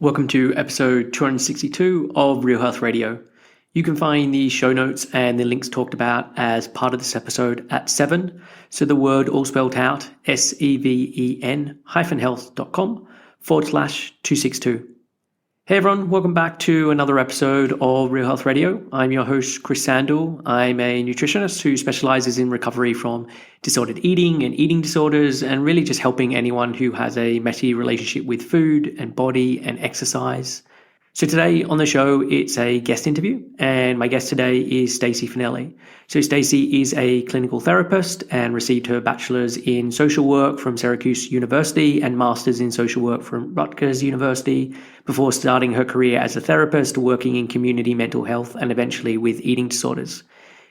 Welcome to episode 262 of Real Health Radio. You can find the show notes and the links talked about as part of this episode at 7. So the word all spelled out, seven-health.com/262. Hey everyone, welcome back to another episode of Real Health Radio. I'm your host, Chris Sandel. I'm a nutritionist who specializes in recovery from disordered eating and eating disorders, and really just helping anyone who has a messy relationship with food and body and exercise. So today on the show, it's a guest interview, and my guest today is Stacie Fanelli. So Stacie is a clinical therapist and received her bachelor's in social work from Syracuse University and master's in social work from Rutgers University before starting her career as a therapist, working in community mental health and eventually with eating disorders.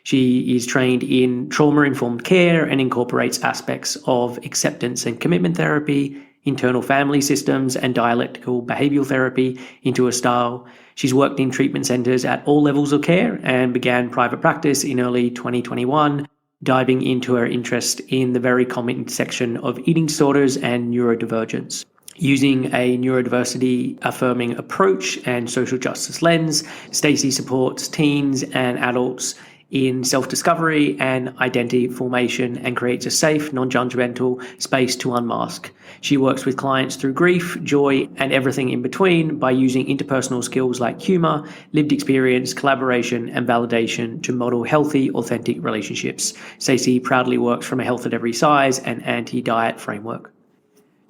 She is trained in trauma-informed care and incorporates aspects of acceptance and commitment therapy, internal family systems, and dialectical behavioral therapy into her style. She's worked in treatment centers at all levels of care and began private practice in early 2021, diving into her interest in the very common intersection of eating disorders and neurodivergence. Using a neurodiversity affirming approach and social justice lens, Stacie supports teens and adults in self-discovery and identity formation and creates a safe, non-judgmental space to unmask. She works with clients through grief, joy, and everything in between by using interpersonal skills like humor, lived experience, collaboration, and validation to model healthy, authentic relationships. Stacie proudly works from a health at every size and anti-diet framework.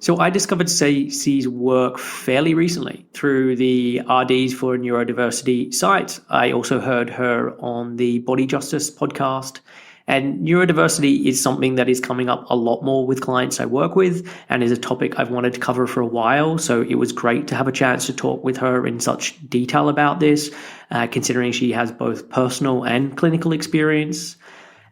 So I discovered Stacie's work fairly recently through the RDs for Neurodiversity site. I also heard her on the Body Justice podcast. And neurodiversity is something that is coming up a lot more with clients I work with and is a topic I've wanted to cover for a while. So it was great to have a chance to talk with her in such detail about this, considering she has both personal and clinical experience.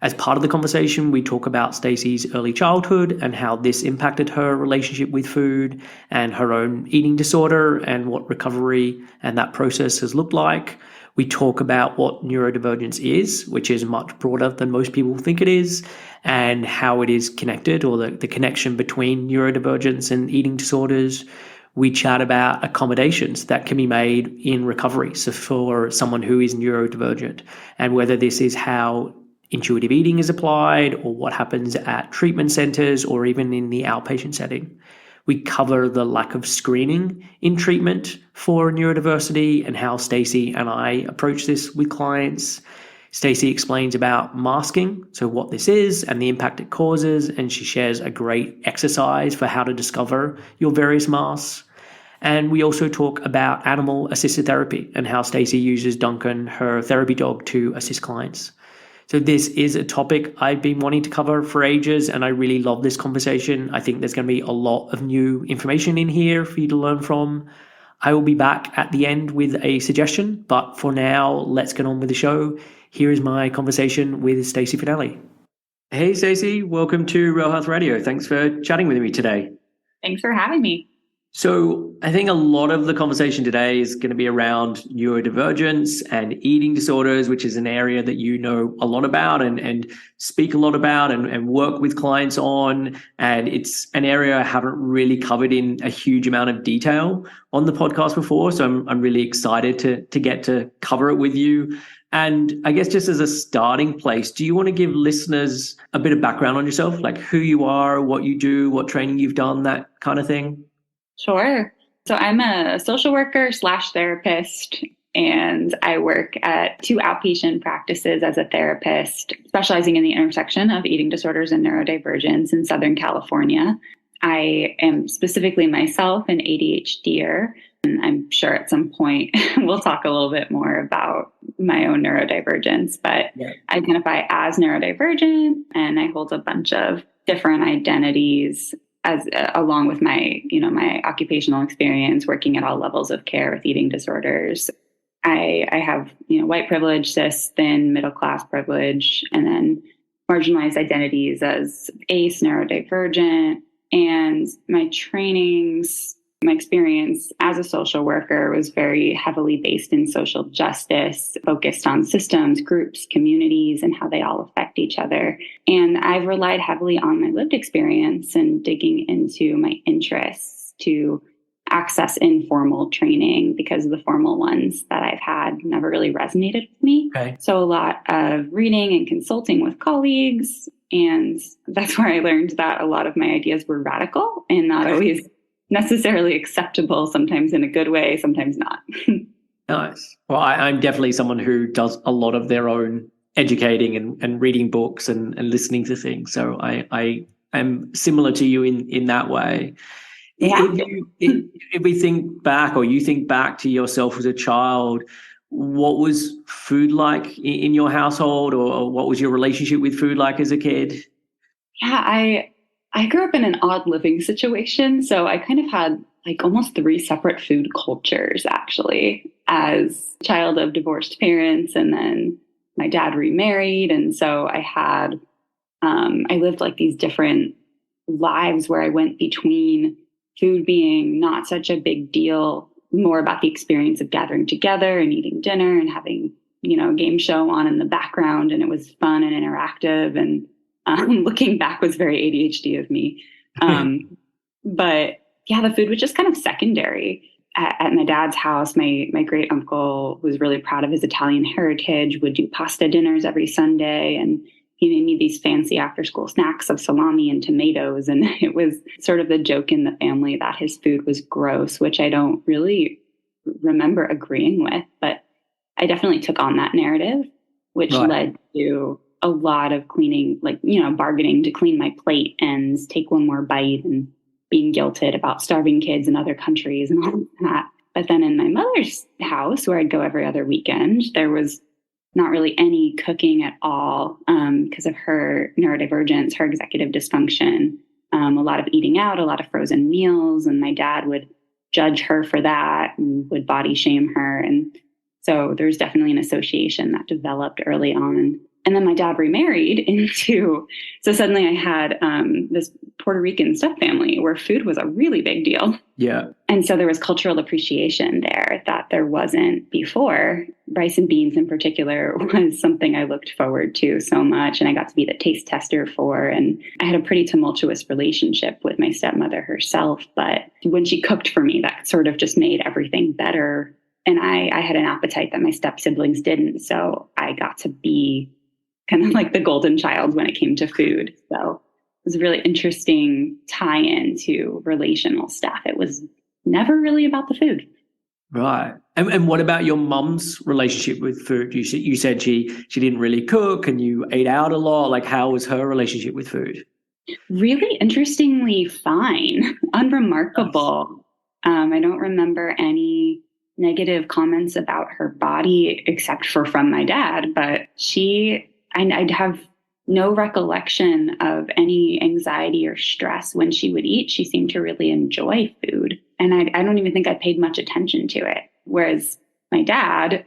As part of the conversation, we talk about Stacie's early childhood and how this impacted her relationship with food and her own eating disorder and what recovery and that process has looked like. We talk about what neurodivergence is, which is much broader than most people think it is, and how it is connected, or the connection between neurodivergence and eating disorders. We chat about accommodations that can be made in recovery, so for someone who is neurodivergent, and whether this is how intuitive eating is applied or what happens at treatment centers or even in the outpatient setting. We cover the lack of screening in treatment for neurodiversity and how Stacie and I approach this with clients. Stacie explains about masking, so what this is and the impact it causes, and she shares a great exercise for how to discover your various masks. And we also talk about animal-assisted therapy and how Stacie uses Duncan, her therapy dog, to assist clients. So this is a topic I've been wanting to cover for ages, and I really love this conversation. I think there's going to be a lot of new information in here for you to learn from. I will be back at the end with a suggestion, but for now, let's get on with the show. Here is my conversation with Stacie Fanelli. Hey, Stacie, welcome to Real Health Radio. Thanks for chatting with me today. Thanks for having me. So I think a lot of the conversation today is going to be around neurodivergence and eating disorders, which is an area that you know a lot about and speak a lot about and work with clients on. And it's an area I haven't really covered in a huge amount of detail on the podcast before. So I'm really excited to get to cover it with you. And I guess just as a starting place, do you want to give listeners a bit of background on yourself, like who you are, what you do, what training you've done, that kind of thing? Sure. So I'm a social worker / therapist, and I work at 2 outpatient practices as a therapist, specializing in the intersection of eating disorders and neurodivergence in Southern California. I am specifically myself an ADHDer, and I'm sure at some point we'll talk a little bit more about my own neurodivergence, but I identify as neurodivergent, and I hold a bunch of different identities along with my occupational experience working at all levels of care with eating disorders. I have, white privilege, cis, thin, middle class privilege, and then marginalized identities as ACE, neurodivergent. And my trainings, my experience as a social worker was very heavily based in social justice, focused on systems, groups, communities, and how they all affect each other. And I've relied heavily on my lived experience and digging into my interests to access informal training because the formal ones that I've had never really resonated with me. Okay. So a lot of reading and consulting with colleagues. And that's where I learned that a lot of my ideas were radical and not always necessarily acceptable, sometimes in a good way, sometimes not. Nice. Well, I'm definitely someone who does a lot of their own educating and reading books and listening to things. So I am similar to you in that way. Yeah. If we think back, or you think back to yourself as a child, what was food like in your household, or what was your relationship with food like as a kid? Yeah, I grew up in an odd living situation. So I kind of had like almost three separate food cultures, actually, as a child of divorced parents. And then my dad remarried. And so I lived like these different lives where I went between food being not such a big deal, more about the experience of gathering together and eating dinner and having, a game show on in the background. And it was fun and interactive. And looking back was very ADHD of me. But yeah, the food was just kind of secondary. At my dad's house, my great uncle was really proud of his Italian heritage, would do pasta dinners every Sunday. And he made me these fancy after school snacks of salami and tomatoes. And it was sort of the joke in the family that his food was gross, which I don't really remember agreeing with. But I definitely took on that narrative, which led to a lot of cleaning, like, bargaining to clean my plate and take one more bite and being guilted about starving kids in other countries and all of that. But then in my mother's house, where I'd go every other weekend, there was not really any cooking at all because of her neurodivergence, her executive dysfunction, a lot of eating out, a lot of frozen meals. And my dad would judge her for that and would body shame her. And so there's definitely an association that developed early on. And then my dad remarried so suddenly I had this Puerto Rican stepfamily where food was a really big deal. Yeah. And so there was cultural appreciation there that there wasn't before. Rice and beans in particular was something I looked forward to so much. And I got to be the taste tester for. And I had a pretty tumultuous relationship with my stepmother herself. But when she cooked for me, that sort of just made everything better. And I had an appetite that my step siblings didn't. So I got to be kind of like the golden child when it came to food. So it was a really interesting tie-in to relational stuff. It was never really about the food. Right. And what about your mum's relationship with food? You said she didn't really cook and you ate out a lot. Like, how was her relationship with food? Really interestingly fine, unremarkable. I don't remember any negative comments about her body except for from my dad, but I'd have no recollection of any anxiety or stress when she would eat. She seemed to really enjoy food. And I don't even think I paid much attention to it. Whereas my dad,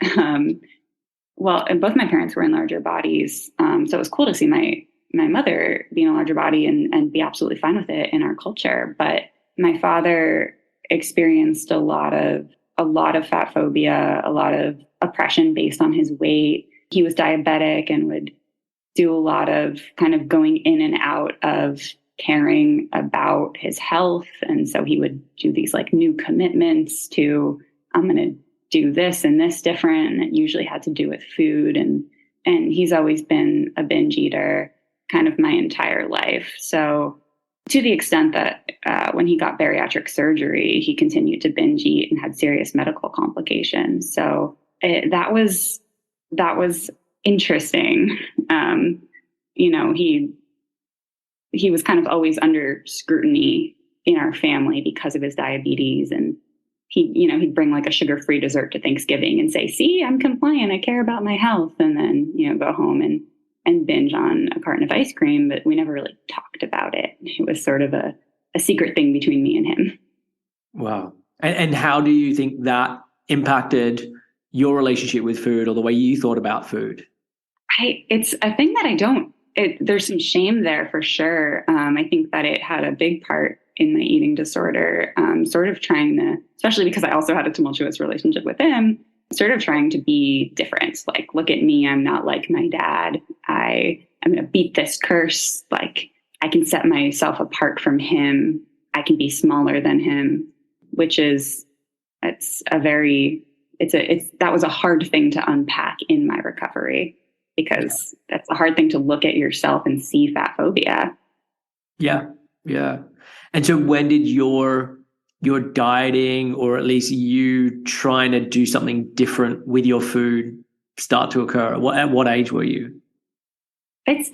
both my parents were in larger bodies. So it was cool to see my mother be in a larger body and be absolutely fine with it in our culture. But my father experienced a lot of fat phobia, a lot of oppression based on his weight. He was diabetic and would do a lot of kind of going in and out of caring about his health. And so he would do these like new commitments to, I'm going to do this and this different. And it usually had to do with food. And he's always been a binge eater kind of my entire life. So to the extent that when he got bariatric surgery, he continued to binge eat and had serious medical complications. So that was interesting. He was kind of always under scrutiny in our family because of his diabetes. And he'd bring like a sugar-free dessert to Thanksgiving and say, see, I'm compliant. I care about my health. And then, go home and binge on a carton of ice cream, but we never really talked about it. It was sort of a secret thing between me and him. Wow. And how do you think that impacted your relationship with food or the way you thought about food? It's a thing that there's some shame there for sure. I think that it had a big part in my eating disorder, sort of trying to, especially because I also had a tumultuous relationship with him, sort of trying to be different. Like, look at me, I'm not like my dad. I'm going to beat this curse. Like, I can set myself apart from him. I can be smaller than him. which is, that was a hard thing to unpack in my recovery, because that's a hard thing to look at yourself and see fat phobia. Yeah. Yeah. And so when did your dieting, or at least you trying to do something different with your food, start to occur? At what age were you? It's,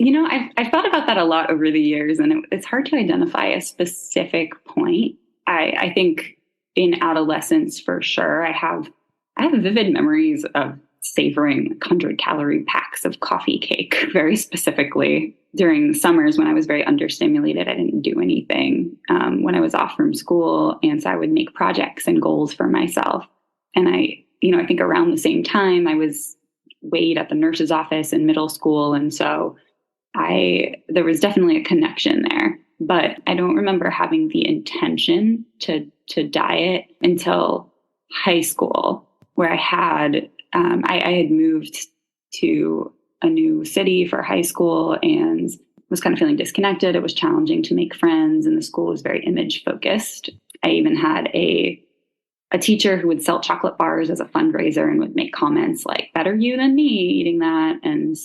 I've thought about that a lot over the years, and it's hard to identify a specific point. I think in adolescence, for sure, I have vivid memories of savoring 100-calorie packs of coffee cake, very specifically during summers when I was very understimulated. I didn't do anything when I was off from school. And so I would make projects and goals for myself. And I think around the same time I was weighed at the nurse's office in middle school. And so there was definitely a connection there, but I don't remember having the intention to diet until high school, where I had moved to a new city for high school and was kind of feeling disconnected. It was challenging to make friends, and the school was very image focused. I even had a teacher who would sell chocolate bars as a fundraiser and would make comments like, "Better you than me eating that," and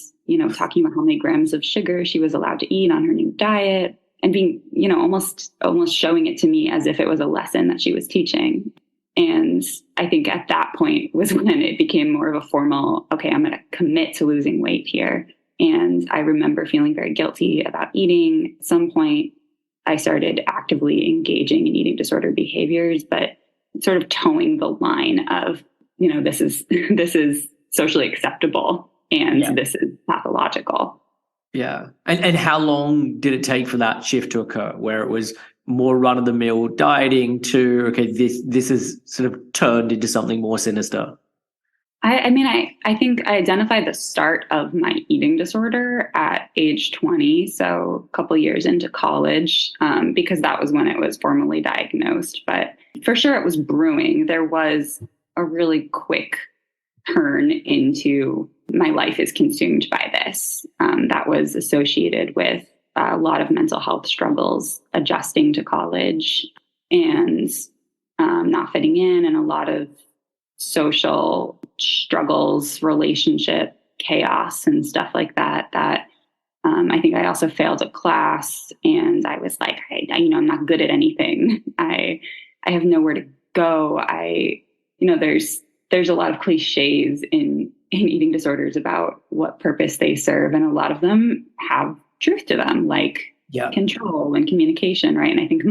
talking about how many grams of sugar she was allowed to eat on her new diet, and being almost showing it to me as if it was a lesson that she was teaching. And I think at that point was when it became more of a formal, okay, I'm going to commit to losing weight here. And I remember feeling very guilty about eating. At some point, I started actively engaging in eating disorder behaviors, but sort of towing the line of, this is socially acceptable and this is pathological. Yeah. And how long did it take for that shift to occur, where it was more run-of-the-mill dieting to, okay, this is sort of turned into something more sinister? I think I identified the start of my eating disorder at age 20, so a couple years into college, because that was when it was formally diagnosed. But for sure, it was brewing. There was a really quick turn into my life is consumed by this. That was associated with a lot of mental health struggles, adjusting to college and not fitting in, and a lot of social struggles, relationship chaos and stuff like that. I think I also failed a class, and I was like, I'm not good at anything. I have nowhere to go. There's a lot of cliches in eating disorders about what purpose they serve, and a lot of them have truth to them, like control and communication, right? And I think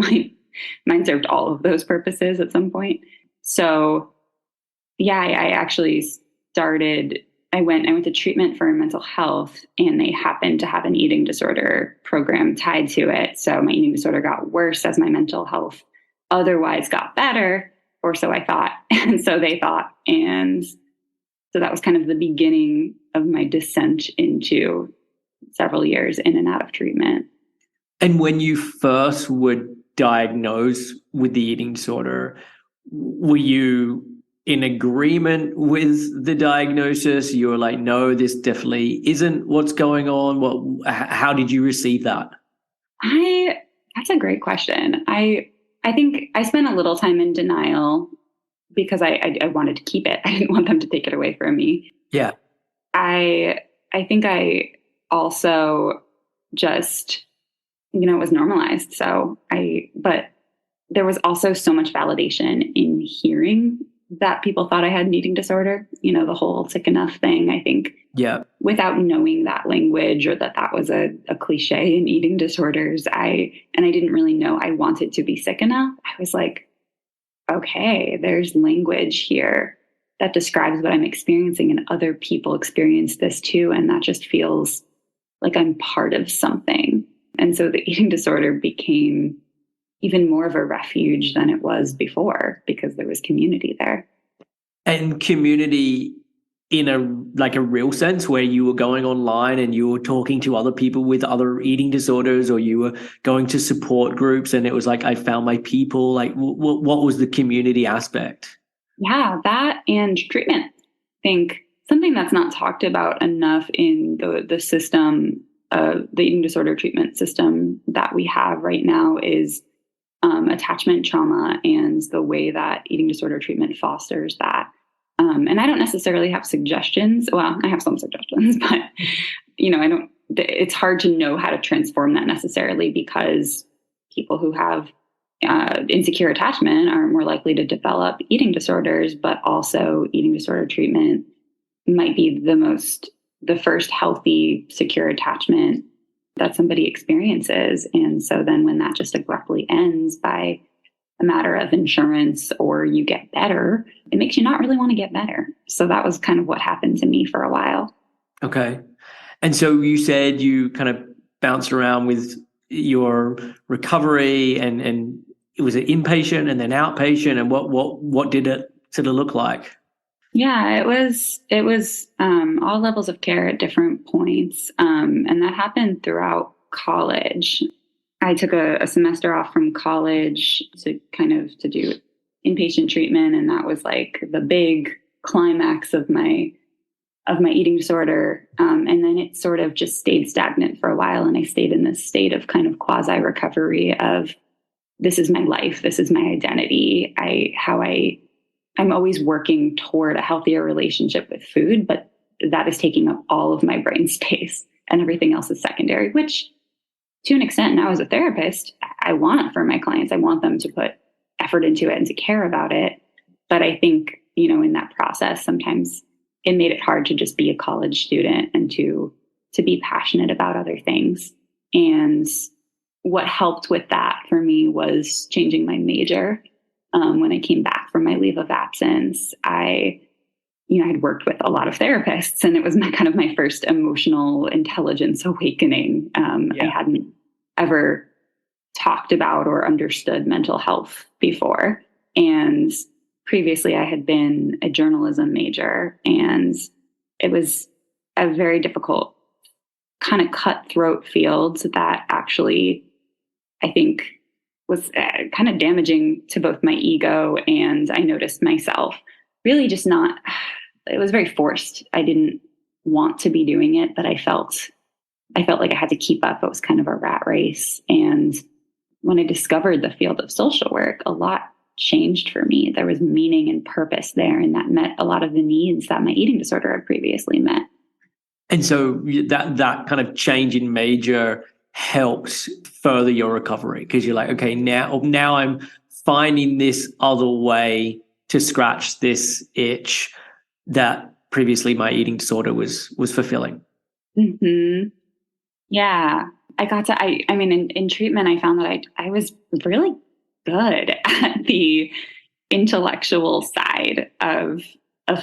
mine served all of those purposes at some point. So I actually I went to treatment for mental health, and they happened to have an eating disorder program tied to it. So my eating disorder got worse as my mental health otherwise got better, or so I thought. And so they thought. And so that was kind of the beginning of my descent into several years in and out of treatment. And when you first were diagnosed with the eating disorder, were you in agreement with the diagnosis? You were like, no, this definitely isn't what's going on. How did you receive that? That's a great question. I think I spent a little time in denial because I wanted to keep it. I didn't want them to take it away from me. Yeah. I think I also just, it was normalized. But there was also so much validation in hearing that people thought I had an eating disorder, the whole sick enough thing, I think. Yeah. Without knowing that language, or that was a cliche in eating disorders, I didn't really know I wanted to be sick enough. I was like, okay, there's language here that describes what I'm experiencing, and other people experience this too. And that just feels like I'm part of something. And so the eating disorder became even more of a refuge than it was before, because there was community there. And community in a real sense, where you were going online and you were talking to other people with other eating disorders, or you were going to support groups and it was like, I found my people. Like, what was the community aspect? Yeah, that and treatment. I think something that's not talked about enough in the system, the eating disorder treatment system that we have right now, is attachment trauma and the way that eating disorder treatment fosters that. And I don't necessarily have suggestions. Well, I have some suggestions, but it's hard to know how to transform that necessarily, because people who have insecure attachment are more likely to develop eating disorders, but also eating disorder treatment might be the first healthy, secure attachment that somebody experiences. And so then when that just abruptly ends by a matter of insurance or you get better, it makes you not really want to get better. So that was kind of what happened to me for a while. Okay. And so you said you kind of bounced around with your recovery, and it was an inpatient and then outpatient, and what did it sort of look like? Yeah, it was all levels of care at different points. And that happened throughout college. I took a semester off from college to do inpatient treatment. And that was like the big climax of my eating disorder. And then it sort of just stayed stagnant for a while. And I stayed in this state of kind of quasi recovery of, this is my life. This is my identity. I'm always working toward a healthier relationship with food, but that is taking up all of my brain space, and everything else is secondary, which to an extent, now as a therapist, I want it for my clients. I want them to put effort into it and to care about it. But I think, in that process, sometimes it made it hard to just be a college student and to be passionate about other things. And what helped with that for me was changing my major. When I came back from my leave of absence, I'd worked with a lot of therapists, and it was my first emotional intelligence awakening. I hadn't ever talked about or understood mental health before. And previously I had been a journalism major, and it was a very difficult kind of cutthroat field that actually, I think, was kind of damaging to both my ego, and I noticed myself really just it was very forced. I didn't want to be doing it, but I felt like I had to keep up. It was kind of a rat race. And when I discovered the field of social work, a lot changed for me. There was meaning and purpose there, and that met a lot of the needs that my eating disorder had previously met. And so that kind of change in major helps further your recovery, because you're like, okay, now I'm finding this other way to scratch this itch that previously my eating disorder was fulfilling. Mm-hmm. Yeah, in treatment, I found that I was really good at the intellectual side of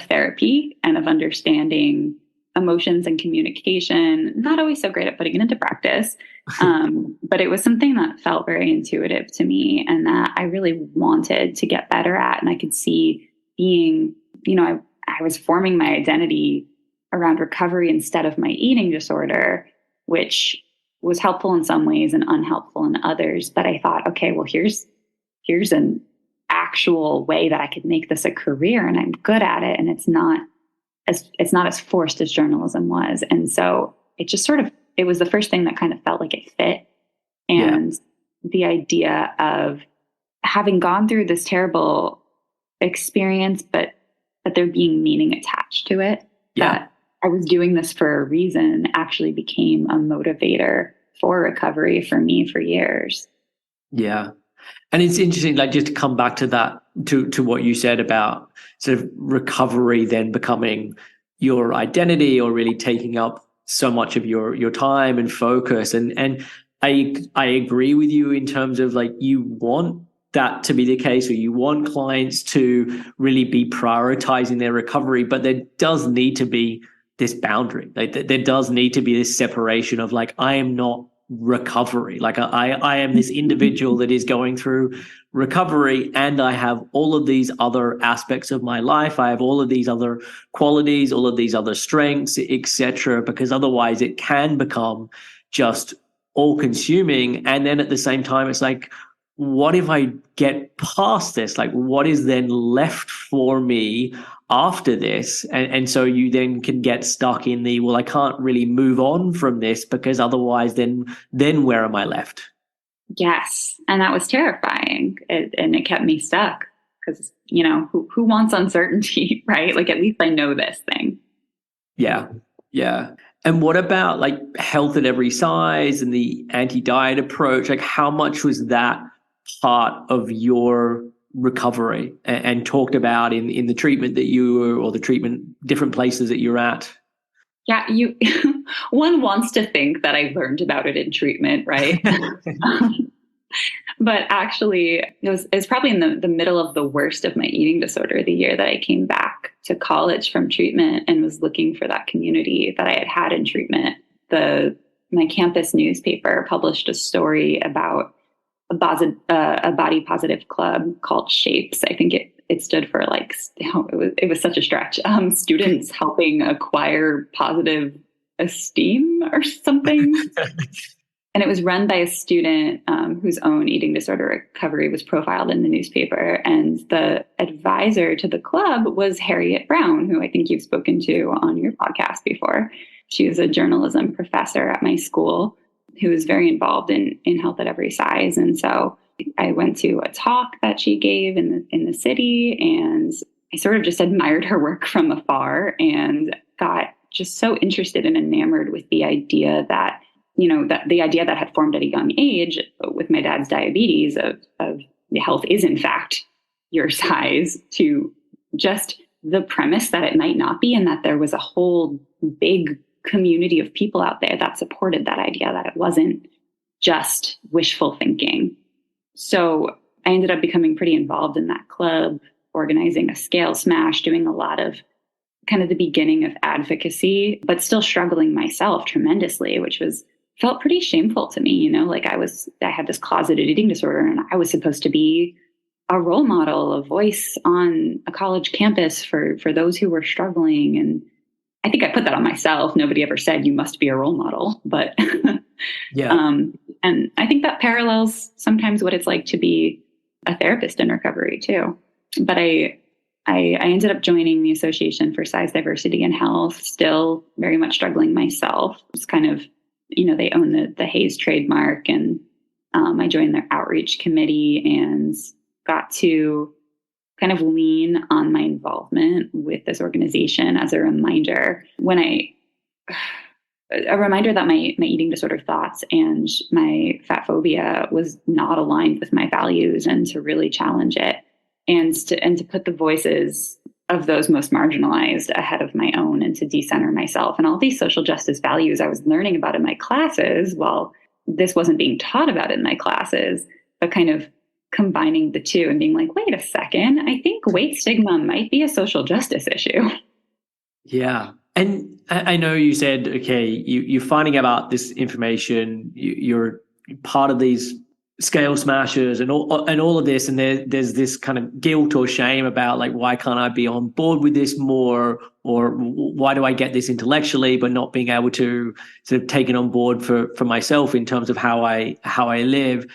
therapy and of understanding emotions and communication. Not always so great at putting it into practice. But it was something that felt very intuitive to me, and that I really wanted to get better at. And I could see being, I was forming my identity around recovery instead of my eating disorder, which was helpful in some ways and unhelpful in others. But I thought, okay, well, here's an actual way that I could make this a career, and I'm good at it. And it's not as forced as journalism was. And so it was the first thing that kind of felt like it fit. And the idea of having gone through this terrible experience, but there being meaning attached to it, that I was doing this for a reason, actually became a motivator for recovery for me for years. Yeah. And it's interesting, like, just to come back to that, to what you said about sort of recovery then becoming your identity, or really taking up so much of your time and focus. And I agree with you in terms of, like, you want that to be the case, or you want clients to really be prioritizing their recovery, but there does need to be this boundary. Like, there does need to be this separation of, like, I am not recovery. Like, I am this individual that is going through recovery, and I have all of these other aspects of my life. I have all of these other qualities, all of these other strengths, etc. Because otherwise it can become just all consuming. And then at the same time, it's like, what if I get past this? Like, what is then left for me after this? And so you then can get stuck in the, well, I can't really move on from this, because otherwise then where am I left? Yes. And that was terrifying. And it kept me stuck because, who wants uncertainty, right? Like, at least I know this thing. Yeah. Yeah. And what about like health at every size and the anti-diet approach? Like, how much was that part of your recovery and talked about in the treatment that you were, or the treatment, different places that you're at? Yeah, one wants to think that I learned about it in treatment, right? But actually, it was probably in the middle of the worst of my eating disorder the year that I came back to college from treatment and was looking for that community that I had had in treatment. My campus newspaper published a story about a body positive club called Shapes. I think it stood for like, it was such a stretch. Students helping acquire positive esteem or something. And it was run by a student whose own eating disorder recovery was profiled in the newspaper. And the advisor to the club was Harriet Brown, who I think you've spoken to on your podcast before. She was a journalism professor at my school who was very involved in health at every size. And so I went to a talk that she gave in the city, and I sort of just admired her work from afar and got just so interested and enamored with the idea that the idea that had formed at a young age with my dad's diabetes of the health is in fact your size, to just the premise that it might not be, and that there was a whole big community of people out there that supported that idea, that it wasn't just wishful thinking. So I ended up becoming pretty involved in that club, organizing a scale smash, doing a lot of kind of the beginning of advocacy, but still struggling myself tremendously, which felt pretty shameful to me. Like I had this closeted eating disorder, and I was supposed to be a role model, a voice on a college campus for those who were struggling. And I think I put that on myself. Nobody ever said you must be a role model, but Yeah. And I think that parallels sometimes what it's like to be a therapist in recovery too. But I ended up joining the Association for Size, Diversity, and Health, still very much struggling myself. It's kind of, they own the Hayes trademark, and I joined their outreach committee and got to kind of lean on my involvement with this organization as a reminder that my eating disorder thoughts and my fat phobia was not aligned with my values, and to really challenge it and to put the voices of those most marginalized ahead of my own, and to decenter myself. And all these social justice values I was learning about in my classes, while this wasn't being taught about in my classes, but kind of combining the two and being like, wait a second, I think weight stigma might be a social justice issue. Yeah. And I know you said, okay, you're finding about this information, you're part of these scale smashers and all of this, and there's this kind of guilt or shame about like, why can't I be on board with this more, or why do I get this intellectually but not being able to sort of take it on board for myself in terms of how I live.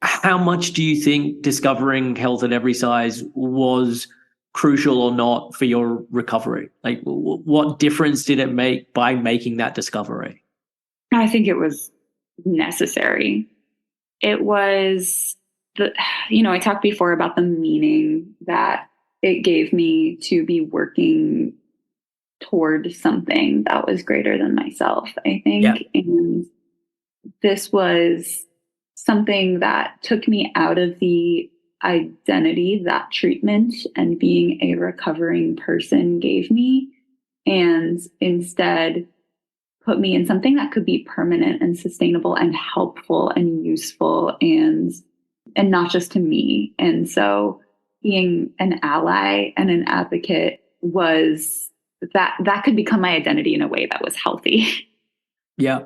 How much do you think discovering health at every size was crucial or not for your recovery? Like, what difference did it make by making that discovery? I think it was necessary. It was I talked before about the meaning that it gave me to be working toward something that was greater than myself, I think. Yeah. And this was something that took me out of the identity that treatment and being a recovering person gave me, and instead put me in something that could be permanent and sustainable and helpful and useful, and not just to me. And so being an ally and an advocate was that could become my identity in a way that was healthy. Yeah.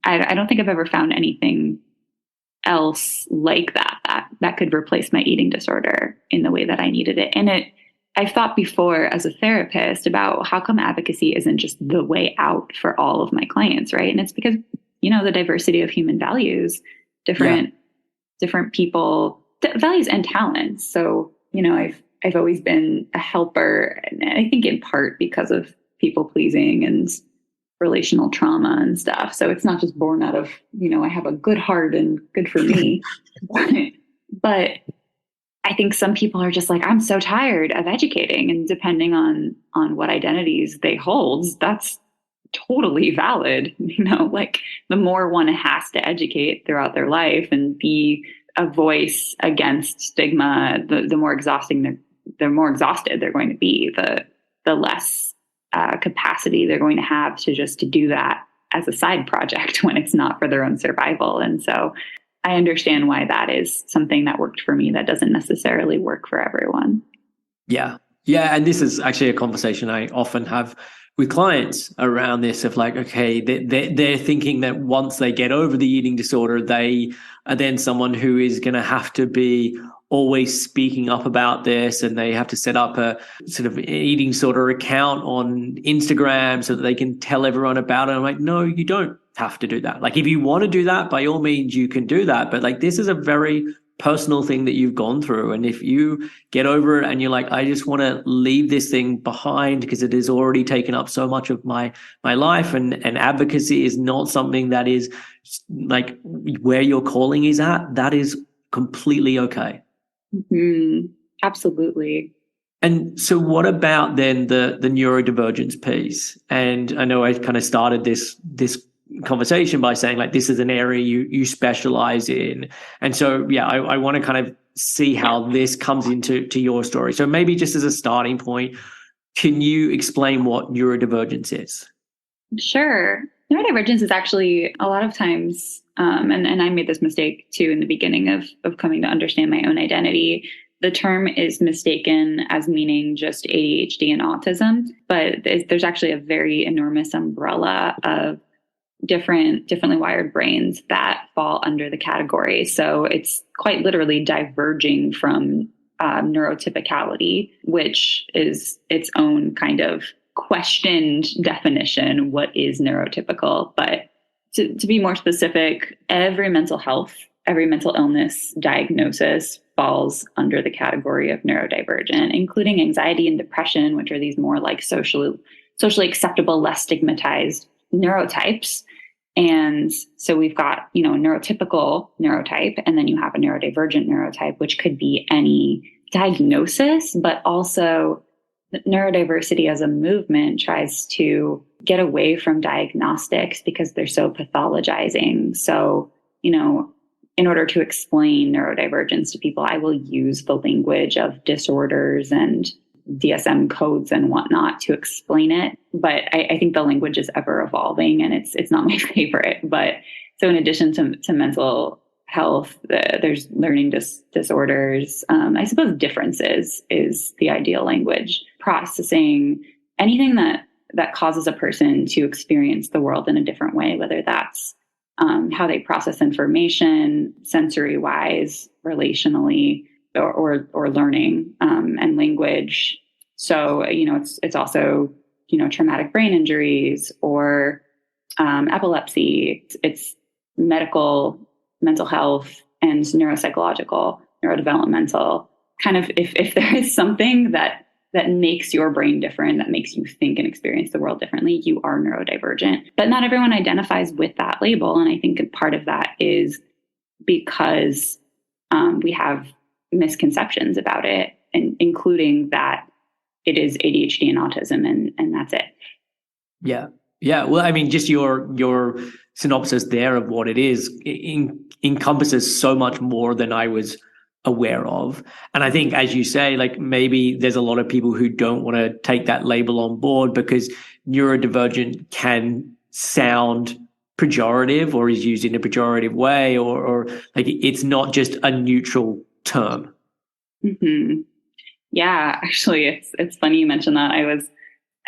I don't think I've ever found anything else like that could replace my eating disorder in the way that I needed it. And I've thought before as a therapist about how come advocacy isn't just the way out for all of my clients, right? And it's because, the diversity of human values, different people, values and talents. So, I've always been a helper, and I think in part because of people pleasing and relational trauma and stuff. So it's not just born out of, I have a good heart and good for me. But I think some people are just like, I'm so tired of educating. And depending on what identities they hold, that's totally valid. Like the more one has to educate throughout their life and be a voice against stigma, the more exhausting they're more exhausted they're going to be, the less capacity they're going to have to do that as a side project when it's not for their own survival. And so I understand why that is something that worked for me that doesn't necessarily work for everyone. Yeah. Yeah. And this is actually a conversation I often have with clients around this of like, okay, they're thinking that once they get over the eating disorder, they are then someone who is going to have to be always speaking up about this, and they have to set up a sort of eating disorder account on Instagram so that they can tell everyone about it. I'm like, no, you don't have to do that. Like, if you want to do that, by all means, you can do that. But like, this is a very personal thing that you've gone through. And if you get over it and you're like, I just want to leave this thing behind because it has already taken up so much of my life, and advocacy is not something that is like where your calling is at, that is completely okay. Mm-hmm. Absolutely. And so what about then the neurodivergence piece? And I know I kind of started this conversation by saying like, this is an area you specialize in. And so, yeah, I want to kind of see how this comes into your story. So maybe just as a starting point, can you explain what neurodivergence is? Sure. Neurodivergence is actually a lot of times, and I made this mistake too in the beginning of coming to understand my own identity. The term is mistaken as meaning just ADHD and autism, but there's actually a very enormous umbrella of differently wired brains that fall under the category. So it's quite literally diverging from neurotypicality, which is its own kind of questioned definition. What is neurotypical? But to be more specific, every mental illness diagnosis falls under the category of neurodivergent, including anxiety and depression, which are these more like socially acceptable, less stigmatized neurotypes. And so we've got, a neurotypical neurotype, and then you have a neurodivergent neurotype, which could be any diagnosis, but also neurodiversity as a movement tries to get away from diagnostics because they're so pathologizing. So, in order to explain neurodivergence to people, I will use the language of disorders and DSM codes and whatnot to explain it. But I think the language is ever evolving, and it's not my favorite. But so in addition to mental health, there's learning disorders. I suppose differences is the ideal language. Processing anything that causes a person to experience the world in a different way, whether that's how they process information, sensory-wise, relationally, or learning, and language. So, it's also, traumatic brain injuries or epilepsy. It's mental health, and neuropsychological, neurodevelopmental. Kind of if there is something that makes your brain different, that makes you think and experience the world differently, you are neurodivergent. But not everyone identifies with that label. And I think part of that is because we have misconceptions about it, and including that it is ADHD and autism, and that's it. Yeah. Yeah. Well, I mean, just your synopsis there of what it is encompasses so much more than I was aware of. And I think, as you say, like maybe there's a lot of people who don't want to take that label on board because neurodivergent can sound pejorative or is used in a pejorative way, or like it's not just a neutral term. Mm-hmm. Yeah, actually, it's funny you mentioned that.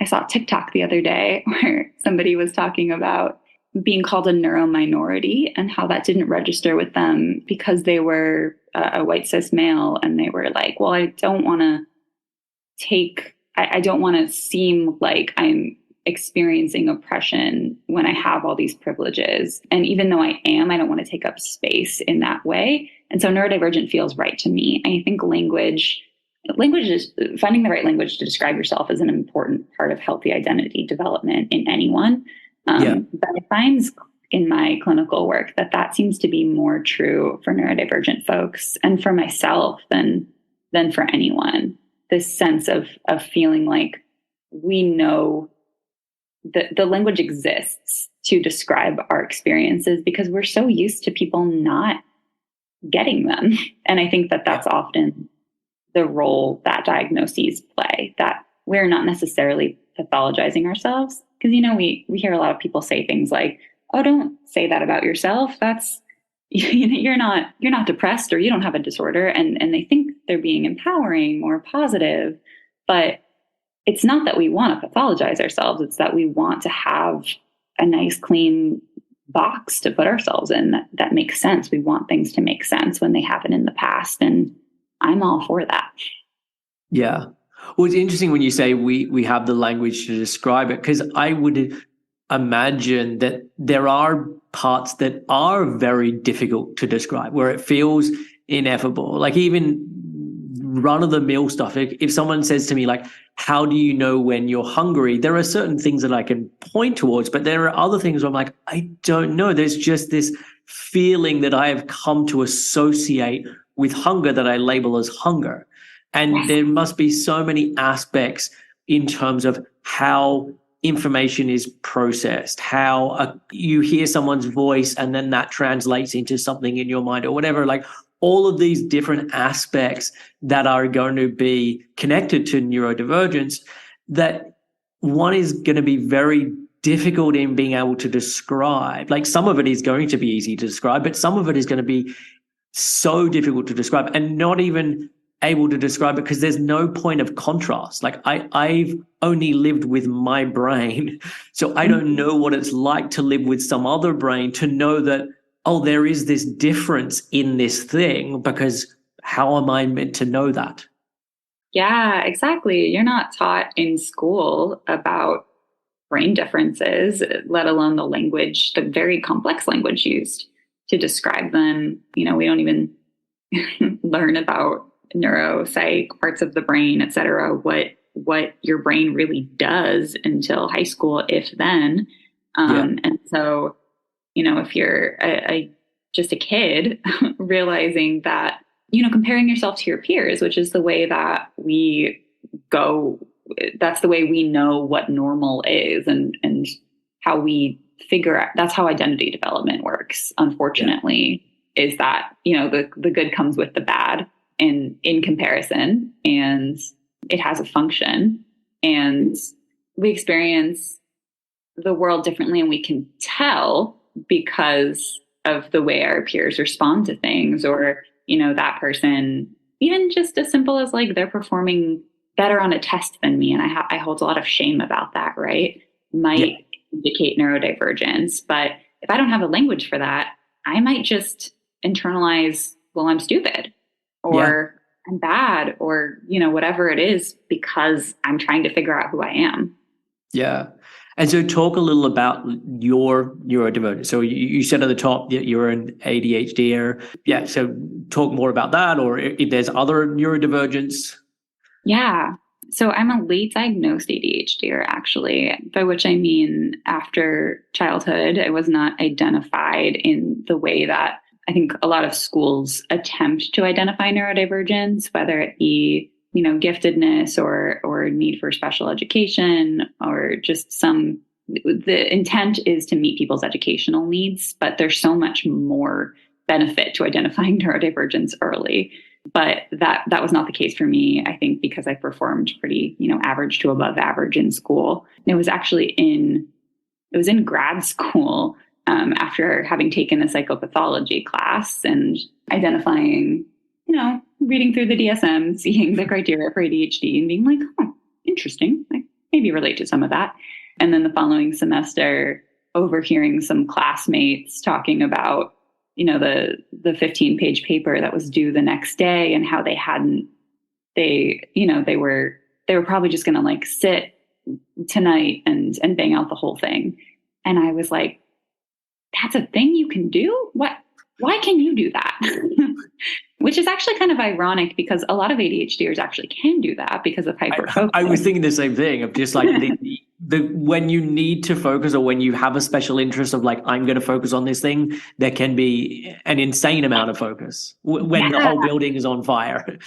I saw TikTok the other day where somebody was talking about being called a neurominority and how that didn't register with them because they were a white cis male, and they were like, well, I don't want to seem like I'm experiencing oppression when I have all these privileges. And even though I don't want to take up space in that way. And so neurodivergent feels right to me. I think language is finding the right language to describe yourself is an important part of healthy identity development in anyone. But I find in my clinical work that seems to be more true for neurodivergent folks and for myself than for anyone. This sense of feeling like we know that the language exists to describe our experiences because we're so used to people not getting them. And I think that's often the role that diagnoses play, that we're not necessarily pathologizing ourselves. Because, we hear a lot of people say things like, oh, don't say that about yourself. That's, you're not depressed or you don't have a disorder. And they think they're being empowering or positive, but it's not that we want to pathologize ourselves. It's that we want to have a nice, clean box to put ourselves in that makes sense. We want things to make sense when they happen in the past. And I'm all for that. Yeah. Well, it's interesting when you say we have the language to describe it, because I would imagine that there are parts that are very difficult to describe, where it feels ineffable. Like even run-of-the-mill stuff. If someone says to me, like, how do you know when you're hungry? There are certain things that I can point towards, but there are other things where I'm like, I don't know. There's just this feeling that I have come to associate with hunger that I label as hunger. And there must be so many aspects in terms of how information is processed, how you hear someone's voice and then that translates into something in your mind or whatever, like all of these different aspects that are going to be connected to neurodivergence, that one is going to be very difficult in being able to describe. Like some of it is going to be easy to describe, but some of it is going to be so difficult to describe and not even able to describe it because there's no point of contrast. Like I've only lived with my brain, so I don't know what it's like to live with some other brain to know that, oh, there is this difference in this thing, because how am I meant to know that? Yeah, exactly. You're not taught in school about brain differences, let alone the language, the very complex language used to describe them. We don't even learn about neuropsych, parts of the brain, et cetera, what your brain really does until high school, if then. And so, if you're just a kid realizing that, comparing yourself to your peers, which is the way that we go, that's the way we know what normal is and how we figure out, that's how identity development works, unfortunately, is that, the good comes with the bad in comparison, and it has a function, and we experience the world differently, and we can tell because of the way our peers respond to things, or that person, even just as simple as like they're performing better on a test than me, and I hold a lot of shame about that, right? Might indicate neurodivergence, but if I don't have a language for that, I might just internalize, well, I'm stupid, or I'm bad, or whatever it is, because I'm trying to figure out who I am. Yeah. And so talk a little about your neurodivergence. So you said at the top that you're an ADHDer. Yeah. So talk more about that, or if there's other neurodivergence. Yeah. So I'm a late diagnosed ADHDer, actually, by which I mean after childhood, I was not identified in the way that I think a lot of schools attempt to identify neurodivergence, whether it be giftedness or need for special education, or just the intent is to meet people's educational needs, but there's so much more benefit to identifying neurodivergence early. But that was not the case for me, I think, because I performed pretty, average to above average in school. And it was actually in grad school, after having taken a psychopathology class and identifying, reading through the DSM, seeing the criteria for ADHD and being like, oh, interesting. I maybe relate to some of that. And then the following semester, overhearing some classmates talking about, the 15-page paper that was due the next day, and how they were probably just going to like sit tonight and bang out the whole thing. And I was like, that's a thing you can do? Why can you do that? Which is actually kind of ironic, because a lot of ADHDers actually can do that because of hyperfocus. I was thinking the same thing of just like when you need to focus, or when you have a special interest of like, I'm going to focus on this thing, there can be an insane amount of focus when the whole building is on fire.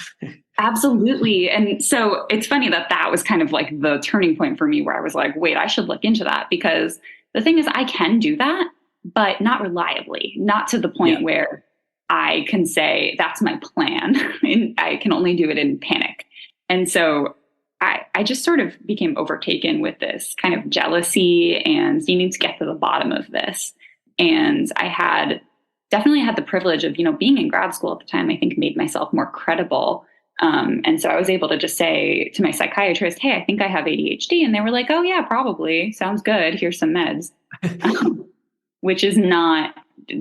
Absolutely. And so it's funny that that was kind of like the turning point for me, where I was like, wait, I should look into that, because the thing is, I can do that, but not reliably, not to the point where I can say that's my plan. And I can only do it in panic. And so I just sort of became overtaken with this kind of jealousy and needing to get to the bottom of this. And I definitely had the privilege of, being in grad school at the time. I think made myself more credible. And so I was able to just say to my psychiatrist, hey, I think I have ADHD. And they were like, oh yeah, probably. Sounds good. Here's some meds. Which is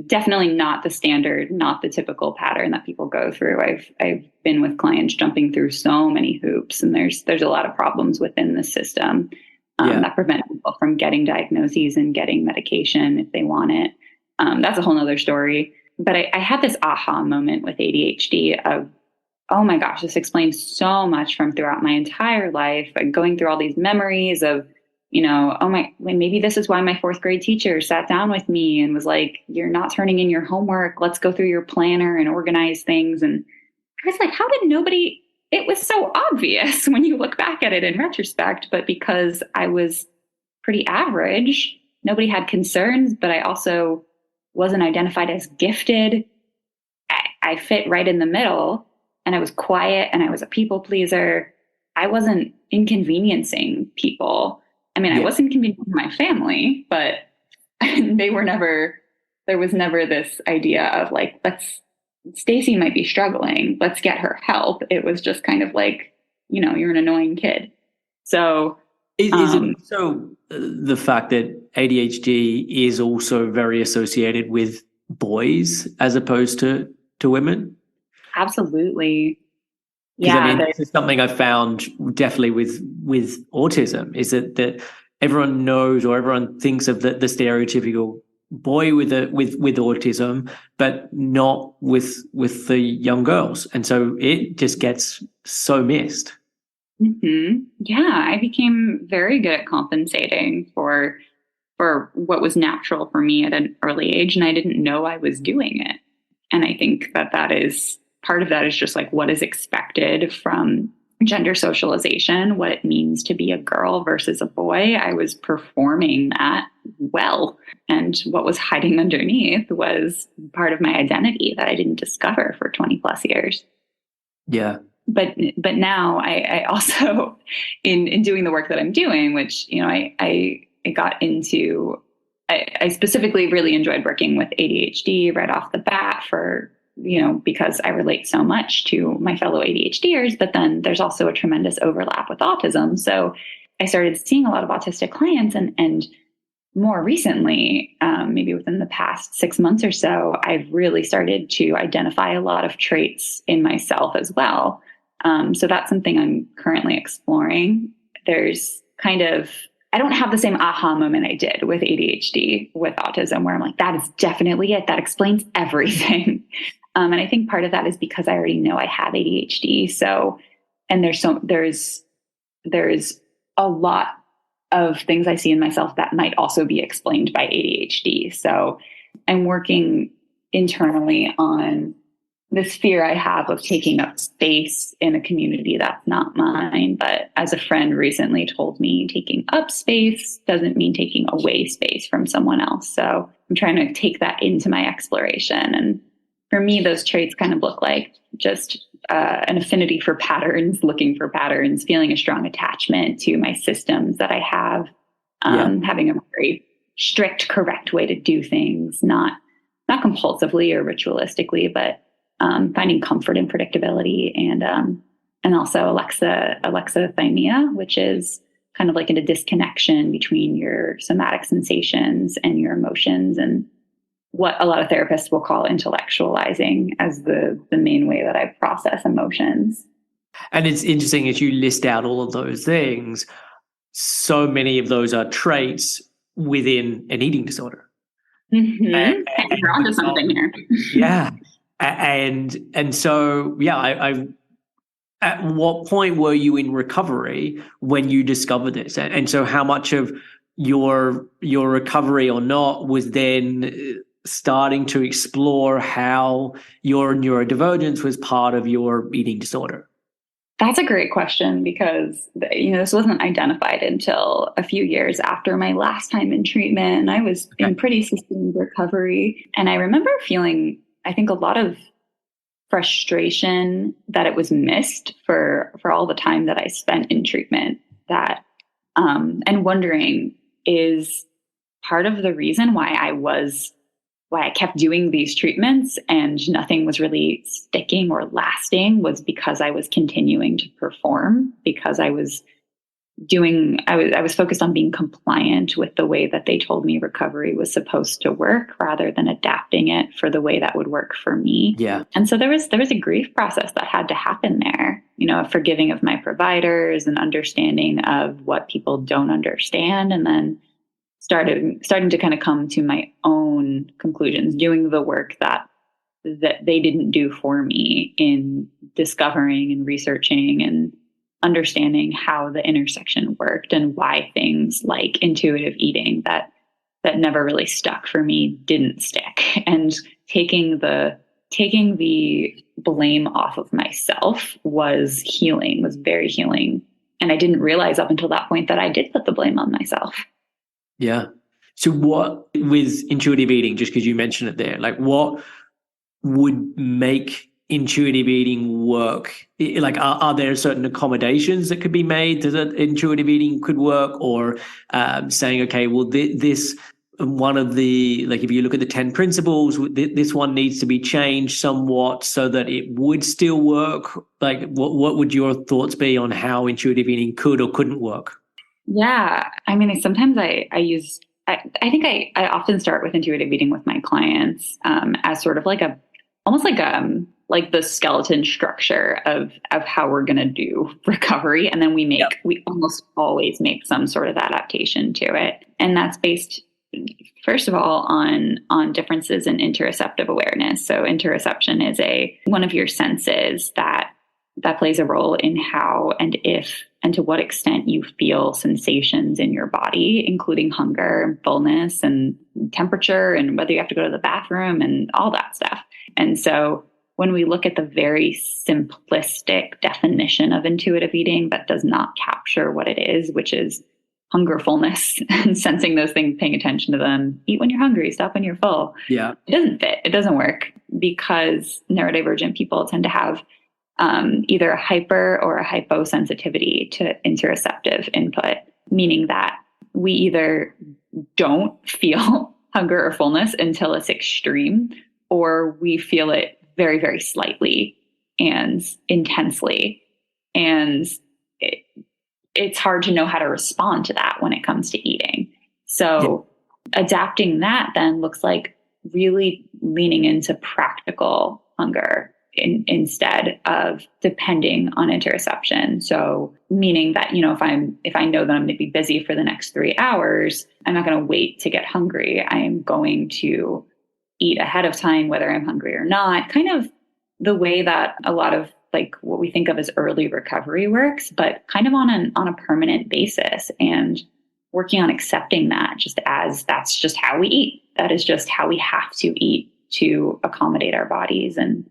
definitely not the standard, not the typical pattern that people go through. I've been with clients jumping through so many hoops, and there's a lot of problems within the system that prevent people from getting diagnoses and getting medication if they want it. That's a whole nother story. But I had this aha moment with ADHD of, oh my gosh, this explains so much from throughout my entire life. Going through all these memories of, maybe this is why my fourth grade teacher sat down with me and was like, you're not turning in your homework. Let's go through your planner and organize things. And I was like, how did it was so obvious when you look back at it in retrospect, but because I was pretty average, nobody had concerns, but I also wasn't identified as gifted. I fit right in the middle, and I was quiet, and I was a people pleaser. I wasn't inconveniencing people. I mean, I was inconveniencing my family, but there was never this idea of like, Stacie might be struggling, let's get her help. It was just kind of like, you're an annoying kid. So is it so the fact that ADHD is also very associated with boys as opposed to women? Absolutely. Yeah, I mean, this is something I found definitely with autism, is that everyone knows, or everyone thinks of the stereotypical boy with autism, but not with the young girls, and so it just gets so missed. Mm-hmm. Yeah, I became very good at compensating for what was natural for me at an early age, and I didn't know I was doing it. And I think that is part of that is just like what is expected from gender socialization, what it means to be a girl versus a boy. I was performing that well. And what was hiding underneath was part of my identity that I didn't discover for 20 plus years. Yeah. But now I also, in doing the work that I'm doing, which, I got into, I specifically really enjoyed working with ADHD right off the bat because I relate so much to my fellow ADHDers, but then there's also a tremendous overlap with autism. So I started seeing a lot of autistic clients, and more recently, maybe within the past 6 months or so, I've really started to identify a lot of traits in myself as well. So that's something I'm currently exploring. There's I don't have the same aha moment I did with ADHD with autism, where I'm like, that is definitely it. That explains everything. And I think part of that is because I already know I have ADHD. So, and there's a lot of things I see in myself that might also be explained by ADHD. So I'm working internally on this fear I have of taking up space in a community that's not mine. But as a friend recently told me, taking up space doesn't mean taking away space from someone else. So I'm trying to take that into my exploration. And for me, those traits kind of look like just an affinity for patterns, looking for patterns, feeling a strong attachment to my systems that I have, having a very strict, correct way to do things, not compulsively or ritualistically, but finding comfort in predictability, and also alexithymia, which is kind of like a disconnection between your somatic sensations and your emotions, and what a lot of therapists will call intellectualizing as the main way that I process emotions. And it's interesting, as you list out all of those things, so many of those are traits within an eating disorder. Mm-hmm. And you're onto something here. Yeah. And so, I at what point were you in recovery when you discovered this? And so how much of your recovery or not was then starting to explore how your neurodivergence was part of your eating disorder? That's a great question because, this wasn't identified until a few years after my last time in treatment. And I was in pretty sustained recovery. And I remember feeling, I think, a lot of frustration that it was missed for all the time that I spent in treatment, and wondering, is part of the reason why I kept doing these treatments and nothing was really sticking or lasting was because I was continuing to perform, because I was focused on being compliant with the way that they told me recovery was supposed to work rather than adapting it for the way that would work for me. Yeah. And so there was a grief process that had to happen there, a forgiving of my providers and understanding of what people don't understand, and then starting to kind of come to my own conclusions, doing the work that they didn't do for me in discovering and researching and understanding how the intersection worked and why things like intuitive eating that never really stuck for me didn't stick, and taking the blame off of myself was very healing. And I didn't realize up until that point that I did put the blame on myself. Yeah. So what with intuitive eating, just because you mentioned it there, like what would make intuitive eating work? Like, are there certain accommodations that could be made so that intuitive eating could work? Or saying, okay, well, this one of the, like, if you look at the 10 principles, this one needs to be changed somewhat so that it would still work. Like, what would your thoughts be on how intuitive eating could or couldn't work? Yeah. I mean, sometimes I think I often start with intuitive eating with my clients as sort of like almost like the skeleton structure of how we're going to do recovery. And then we almost always make some sort of adaptation to it. And that's based, first of all, on differences in interoceptive awareness. So interoception is one of your senses that plays a role in how and if and to what extent you feel sensations in your body, including hunger and fullness and temperature and whether you have to go to the bathroom and all that stuff. And so when we look at the very simplistic definition of intuitive eating that does not capture what it is, which is hunger, fullness, and sensing those things, paying attention to them, eat when you're hungry, stop when you're full. Yeah. It doesn't fit. It doesn't work because neurodivergent people tend to have either a hyper or a hyposensitivity to interoceptive input, meaning that we either don't feel hunger or fullness until it's extreme, or we feel it very, very slightly and intensely. And it's hard to know how to respond to that when it comes to eating. So adapting that then looks like really leaning into practical hunger instead of depending on interoception. So meaning that, if I know that I'm going to be busy for the next 3 hours, I'm not going to wait to get hungry. I am going to eat ahead of time, whether I'm hungry or not, kind of the way that a lot of like what we think of as early recovery works, but kind of on a permanent basis, and working on accepting that just as that's just how we eat. That is just how we have to eat to accommodate our bodies. And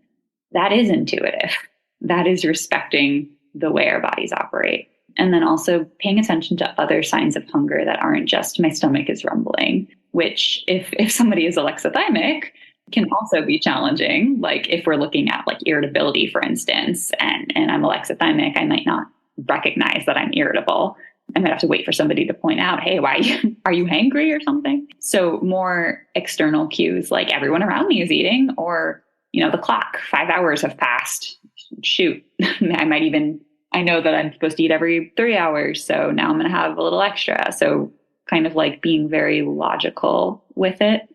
that is intuitive. That is respecting the way our bodies operate. And then also paying attention to other signs of hunger that aren't just my stomach is rumbling, which if somebody is alexithymic can also be challenging. Like if we're looking at like irritability, for instance, and I'm alexithymic, I might not recognize that I'm irritable. I might have to wait for somebody to point out, hey, why are you hangry or something? So more external cues like everyone around me is eating, or the clock, 5 hours have passed. Shoot, I know that I'm supposed to eat every 3 hours. So now I'm going to have a little extra. So kind of like being very logical with it.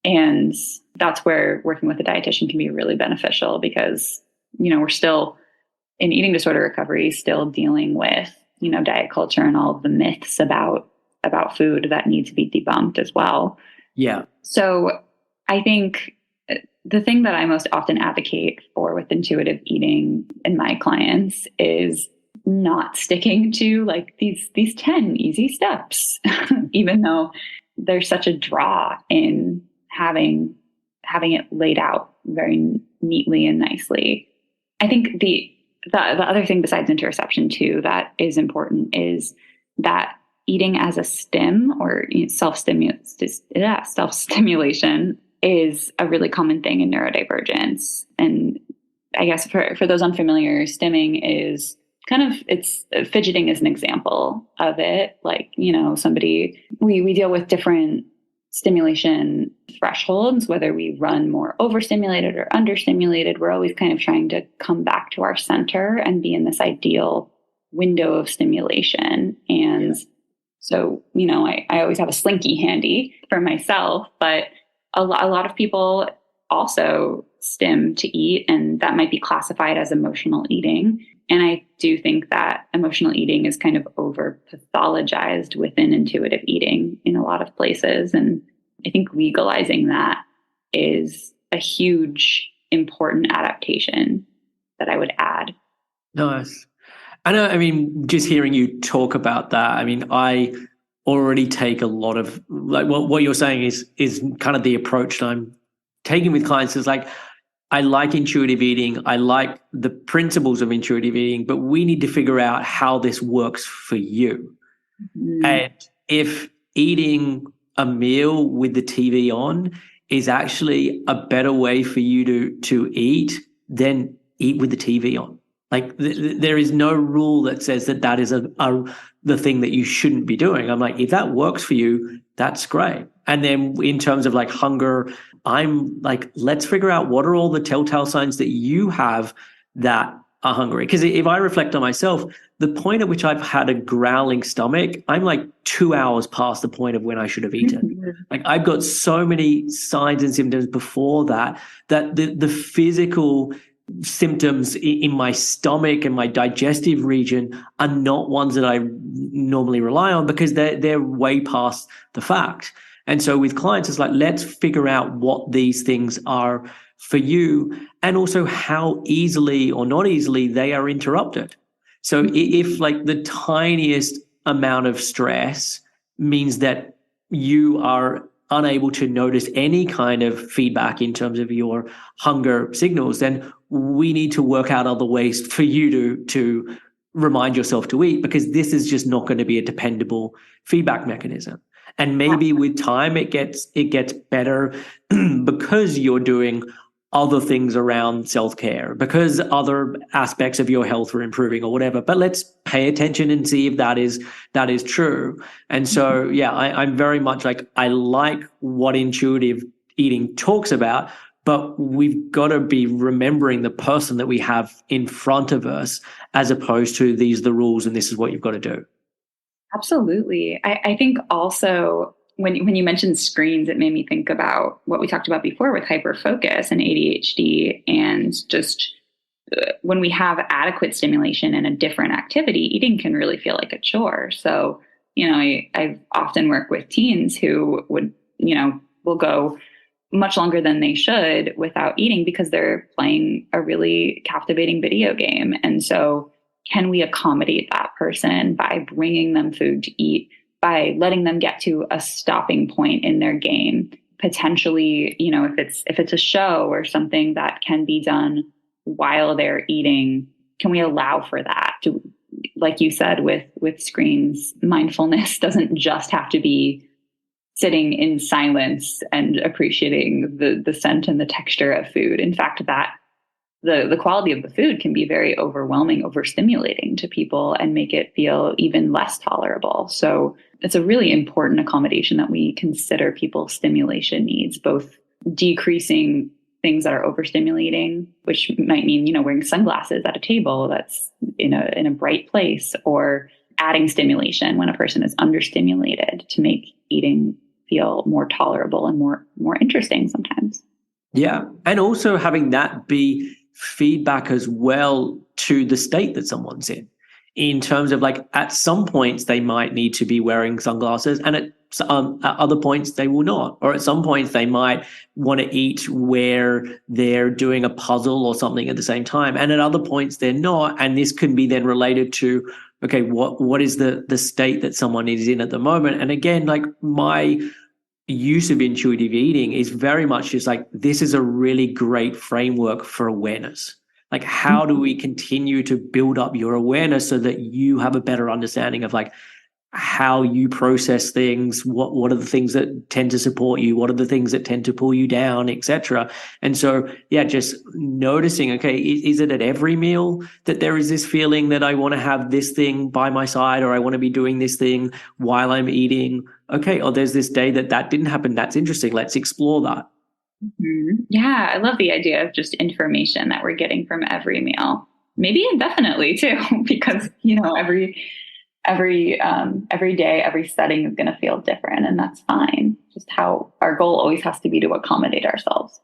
And that's where working with a dietitian can be really beneficial because, we're still in eating disorder recovery, still dealing with, diet culture and all of the myths about food that need to be debunked as well. Yeah. So I think the thing that I most often advocate for with intuitive eating in my clients is not sticking to like these 10 easy steps, even though there's such a draw in having it laid out very neatly and nicely. I think the other thing besides interoception too that is important is that eating as a stim or self-stimulation is a really common thing in neurodivergence. And I guess for those unfamiliar, stimming is fidgeting is an example of it. Like, we deal with different stimulation thresholds, whether we run more overstimulated or understimulated. We're always kind of trying to come back to our center and be in this ideal window of stimulation. And so, I always have a Slinky handy for myself, but a lot of people also stim to eat, and that might be classified as emotional eating. And I do think that emotional eating is kind of over pathologized within intuitive eating in a lot of places. And I think legalizing that is a huge, important adaptation that I would add. Nice. I know, just hearing you talk about that, I already take a lot of, like, what you're saying is kind of the approach that I'm taking with clients is like, I like intuitive eating. I like the principles of intuitive eating, but we need to figure out how this works for you. Mm-hmm. And if eating a meal with the TV on is actually a better way for you to eat, then eat with the TV on. Like there is no rule that says that is the thing that you shouldn't be doing. I'm like, if that works for you, that's great. And then in terms of like hunger, I'm like, let's figure out what are all the telltale signs that you have that are hungry. Because if I reflect on myself, the point at which I've had a growling stomach, I'm like 2 hours past the point of when I should have eaten. Like I've got so many signs and symptoms before that the physical symptoms in my stomach and my digestive region are not ones that I normally rely on because they're way past the fact. And so with clients, it's like, let's figure out what these things are for you and also how easily or not easily they are interrupted. So if like the tiniest amount of stress means that you are unable to notice any kind of feedback in terms of your hunger signals, then we need to work out other ways for you to remind yourself to eat, because this is just not going to be a dependable feedback mechanism. And maybe with time it gets better because you're doing other things around self-care, because other aspects of your health are improving or whatever. But let's pay attention and see if that is true. And so, yeah, I'm very much like, I like what intuitive eating talks about, but we've got to be remembering the person that we have in front of us, as opposed to these are the rules and this is what you've got to do. Absolutely. I think also when you mentioned screens, it made me think about what we talked about before with hyperfocus and ADHD, and just when we have adequate stimulation in a different activity, eating can really feel like a chore. So, I often work with teens who will go much longer than they should without eating because they're playing a really captivating video game. And so can we accommodate that person by bringing them food to eat, by letting them get to a stopping point in their game? Potentially, if it's a show or something that can be done while they're eating, can we allow for that? Like you said, with screens, mindfulness doesn't just have to be sitting in silence and appreciating the scent and the texture of food. In fact, that the quality of the food can be very overwhelming, overstimulating to people and make it feel even less tolerable. So it's a really important accommodation that we consider people's stimulation needs, both decreasing things that are overstimulating, which might mean, wearing sunglasses at a table that's in a bright place, or adding stimulation when a person is understimulated to make eating feel more tolerable and more interesting sometimes. Yeah. And also having that be feedback as well to the state that someone's in terms of like, at some points they might need to be wearing sunglasses, and at at other points they will not. Or at some points they might want to eat where they're doing a puzzle or something at the same time. And at other points they're not. And this can be then related to, okay, what is the state that someone is in at the moment? And again, like my use of intuitive eating is very much just like, this is a really great framework for awareness. Like, how do we continue to build up your awareness so that you have a better understanding of like how you process things, what are the things that tend to support you, what are the things that tend to pull you down, etc. And so, yeah, just noticing, okay, is it at every meal that there is this feeling that I want to have this thing by my side, or I want to be doing this thing while I'm eating? Okay, or there's this day that didn't happen. That's interesting. Let's explore that. Mm-hmm. Yeah, I love the idea of just information that we're getting from every meal. Maybe indefinitely too, because every day, every setting is going to feel different, and that's fine. Just how our goal always has to be to accommodate ourselves.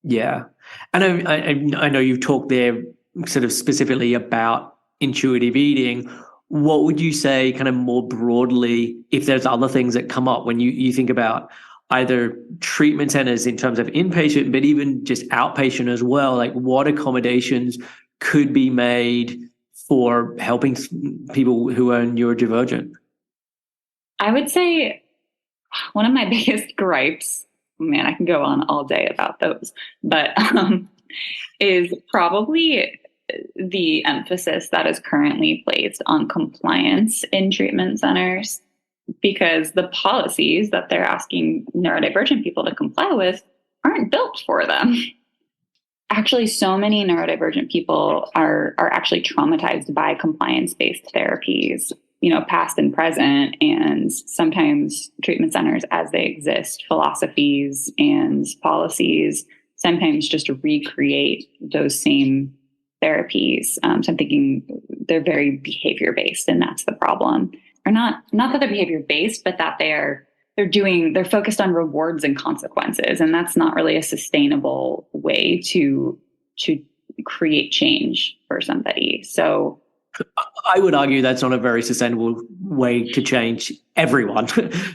Yeah, I know you've talked there sort of specifically about intuitive eating. What would you say, kind of more broadly, if there's other things that come up when you think about either treatment centers in terms of inpatient, but even just outpatient as well? Like, what accommodations could be made for helping people who are neurodivergent? I would say one of my biggest gripes, man, I can go on all day about those, but is probably the emphasis that is currently placed on compliance in treatment centers, because the policies that they're asking neurodivergent people to comply with aren't built for them. Actually, so many neurodivergent people are actually traumatized by compliance-based therapies, past and present, and sometimes treatment centers as they exist, philosophies and policies, sometimes just recreate those same therapies. So I'm thinking they're very behavior-based, and that's the problem. Or not that they're behavior-based, but that they're focused on rewards and consequences, and that's not really a sustainable way to create change for somebody. So I would argue that's not a very sustainable way to change everyone,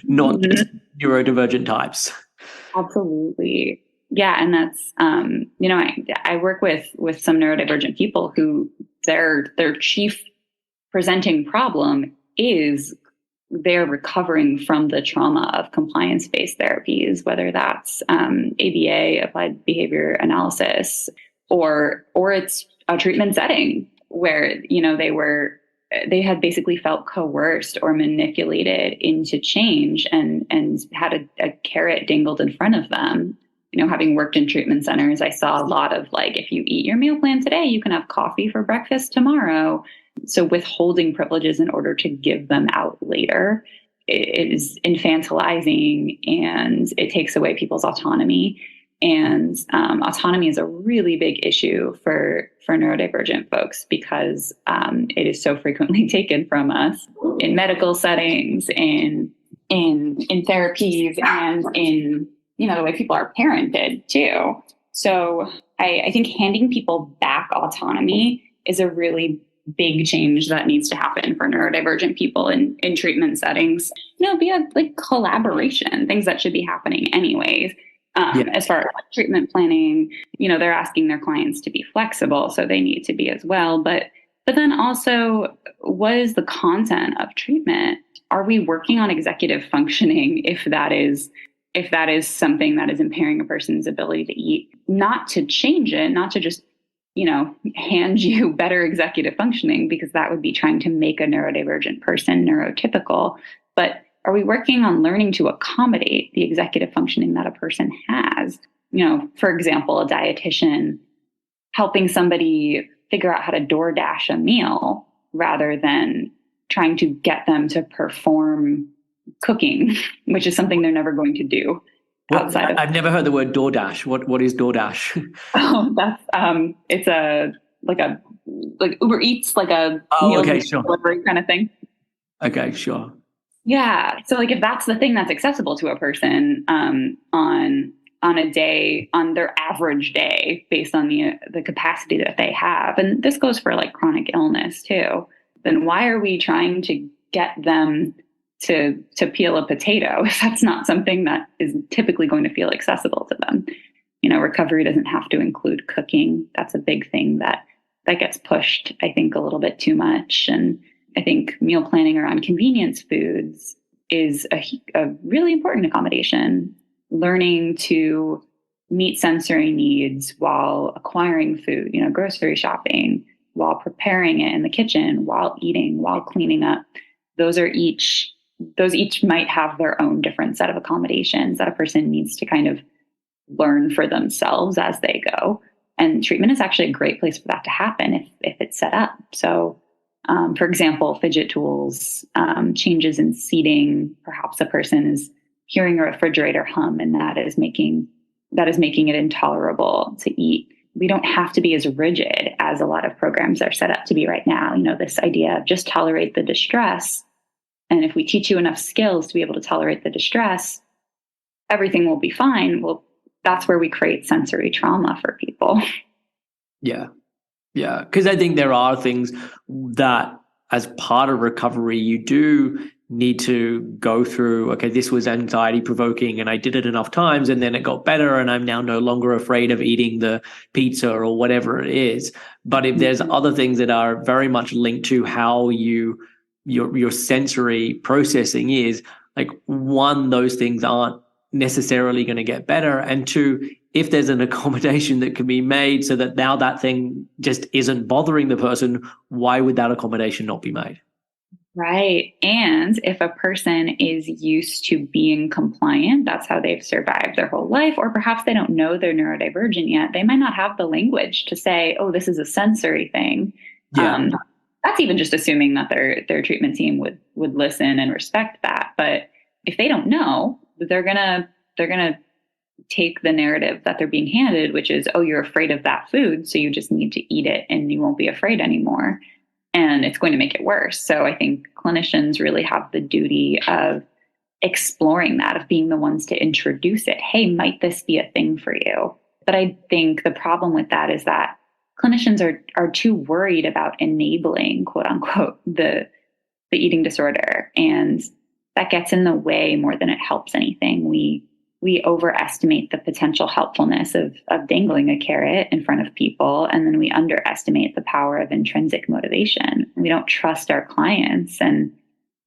not just neurodivergent types. Absolutely. Yeah. And that's, I work with some neurodivergent people who their chief presenting problem is they're recovering from the trauma of compliance-based therapies, whether that's ABA, applied behavior analysis, or it's a treatment setting where they had basically felt coerced or manipulated into change and had a carrot dangled in front of them. Having worked in treatment centers, I saw a lot of like, if you eat your meal plan today, you can have coffee for breakfast tomorrow. So withholding privileges in order to give them out later is infantilizing, and it takes away people's autonomy. And autonomy is a really big issue for neurodivergent folks, because it is so frequently taken from us in medical settings, in therapies, and in the way people are parented too. So I think handing people back autonomy is a really big change that needs to happen for neurodivergent people in treatment settings. Via like collaboration, things that should be happening anyways. As far as like treatment planning, they're asking their clients to be flexible, so they need to be as well. But then also, what is the content of treatment? Are we working on executive functioning if that is something that is impairing a person's ability to eat? Not to change it, not to just hand you better executive functioning, because that would be trying to make a neurodivergent person neurotypical. But are we working on learning to accommodate the executive functioning that a person has? For example, a dietitian helping somebody figure out how to DoorDash a meal rather than trying to get them to perform cooking, which is something they're never going to do. I've never heard the word DoorDash. What is DoorDash? Oh, that's it's like Uber Eats, like a meal delivery kind of thing. Okay, sure. Yeah. So like if that's the thing that's accessible to a person on a day, on their average day, based on the capacity that they have, and this goes for like chronic illness too, then why are we trying to get them to peel a potato if that's not something that is typically going to feel accessible to them. Recovery doesn't have to include cooking. That's a big thing that gets pushed, I think, a little bit too much. And I think meal planning around convenience foods is a really important accommodation. Learning to meet sensory needs while acquiring food, grocery shopping, while preparing it in the kitchen, while eating, while cleaning up. Those each might have their own different set of accommodations that a person needs to kind of learn for themselves as they go. And treatment is actually a great place for that to happen if it's set up. So, for example, fidget tools, changes in seating. Perhaps a person is hearing a refrigerator hum, and that is making it intolerable to eat. We don't have to be as rigid as a lot of programs are set up to be right now. This idea of just tolerate the distress. And if we teach you enough skills to be able to tolerate the distress, everything will be fine. Well, that's where we create sensory trauma for people. Yeah. Yeah. Because I think there are things that as part of recovery, you do need to go through, okay, this was anxiety provoking and I did it enough times and then it got better and I'm now no longer afraid of eating the pizza or whatever it is. But if there's other things that are very much linked to how your sensory processing is, like, one, those things aren't necessarily going to get better, and two, if there's an accommodation that can be made so that now that thing just isn't bothering the person, why would that accommodation not be made? Right. And if a person is used to being compliant, that's how they've survived their whole life, or perhaps they don't know they're neurodivergent yet, they might not have the language to say, oh, this is a sensory thing. Yeah. That's even just assuming that their treatment team would listen and respect that. But if they don't know, they're gonna take the narrative that they're being handed, which is, oh, you're afraid of that food, so you just need to eat it and you won't be afraid anymore. And it's going to make it worse. So I think clinicians really have the duty of exploring that, of being the ones to introduce it. Hey, might this be a thing for you? But I think the problem with that is that clinicians are too worried about enabling, quote unquote, the eating disorder. And that gets in the way more than it helps anything. We overestimate the potential helpfulness of dangling a carrot in front of people, and then we underestimate the power of intrinsic motivation. We don't trust our clients. And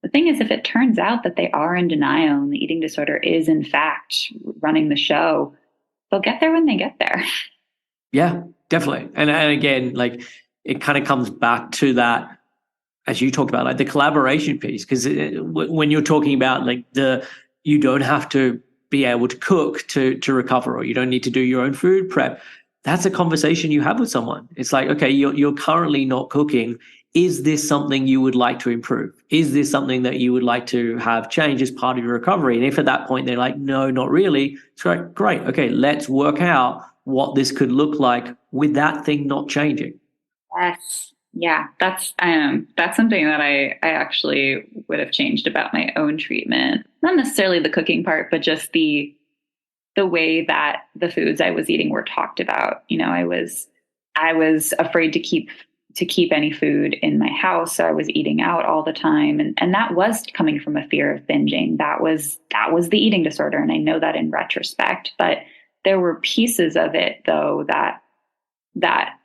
the thing is, if it turns out that they are in denial and the eating disorder is in fact running the show, they'll get there when they get there. Yeah, definitely. And again, like, it kind of comes back to that, as you talked about, like the collaboration piece, because when you're talking about like you don't have to be able to cook to recover, or you don't need to do your own food prep. That's a conversation you have with someone. It's like, okay, you're currently not cooking. Is this something you would like to improve? Is this something that you would like to have change as part of your recovery? And if at that point they're like, no, not really, it's like, great. Okay, let's work out what this could look like with that thing not changing. Yes. Yeah, that's something that I actually would have changed about my own treatment. Not necessarily the cooking part, but just the way that the foods I was eating were talked about. I was afraid to keep any food in my house, so I was eating out all the time, and that was coming from a fear of binging. That was the eating disorder, and I know that in retrospect. But there were pieces of it, though, that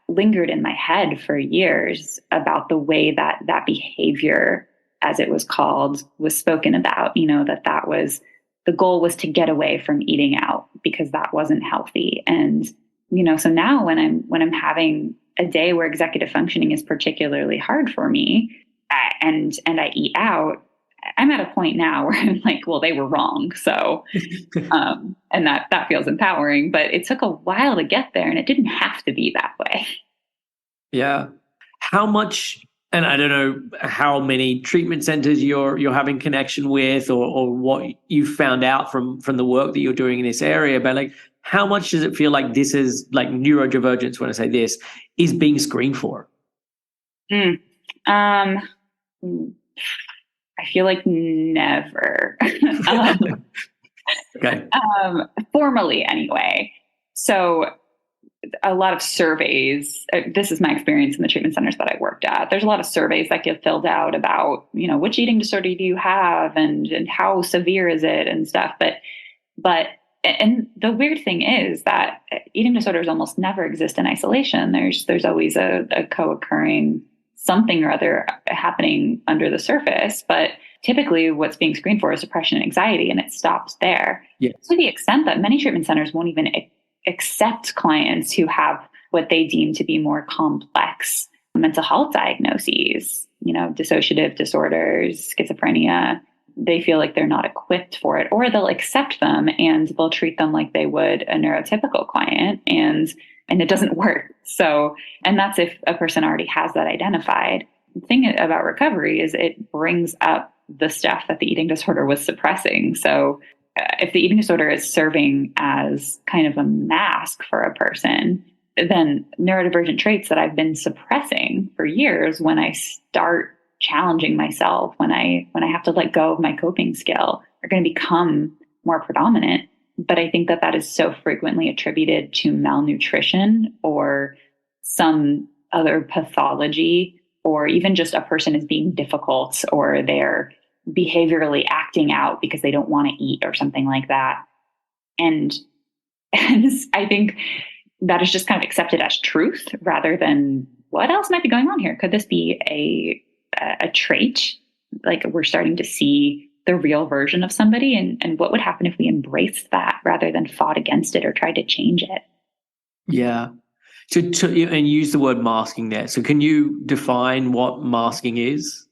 lingered in my head for years about the way that behavior, as it was called, was spoken about. That was the goal, was to get away from eating out because that wasn't healthy. And so now when I'm having a day where executive functioning is particularly hard for me, and I eat out, I'm at a point now where I'm like, well, they were wrong. So, and that feels empowering, but it took a while to get there, and it didn't have to be that way. Yeah. How much, and I don't know how many treatment centers you're having connection with, or what you found out from the work that you're doing in this area, but like, how much does it feel like this is like neurodivergence, when I say this, is being screened for? I feel like never. Okay. Formally anyway. So a lot of surveys. This is my experience in the treatment centers that I worked at. There's a lot of surveys that get filled out about, which eating disorder do you have and how severe is it and stuff. And the weird thing is that eating disorders almost never exist in isolation. There's always a co-occurring something or other happening under the surface. But typically what's being screened for is depression and anxiety, and it stops there. Yeah. To the extent that many treatment centers won't even accept clients who have what they deem to be more complex mental health diagnoses, dissociative disorders, schizophrenia. They feel like they're not equipped for it, or they'll accept them and they'll treat them like they would a neurotypical client, and it doesn't work. So, and that's if a person already has that identified. The thing about recovery is it brings up the stuff that the eating disorder was suppressing. So if the eating disorder is serving as kind of a mask for a person, then neurodivergent traits that I've been suppressing for years, when I start challenging myself, when I have to let go of my coping skill, are going to become more predominant. But I think that is so frequently attributed to malnutrition or some other pathology, or even just a person is being difficult, or they're behaviorally acting out because they don't want to eat or something like that. And I think that is just kind of accepted as truth rather than what else might be going on here. Could this be a trait? Like, we're starting to see the real version of somebody, and what would happen if we embraced that rather than fought against it or tried to change it? Yeah. And use the word masking there. So can you define what masking is?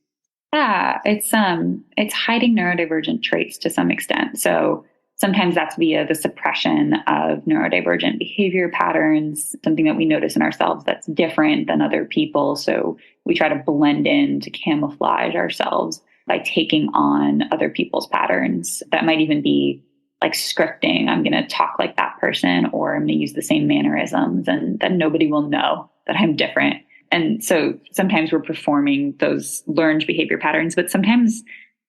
Yeah, it's hiding neurodivergent traits to some extent. So sometimes that's via the suppression of neurodivergent behavior patterns, something that we notice in ourselves that's different than other people. So we try to blend in to camouflage ourselves by taking on other people's patterns. That might even be like scripting. I'm going to talk like that person, or I'm going to use the same mannerisms, and then nobody will know that I'm different. And so sometimes we're performing those learned behavior patterns, but sometimes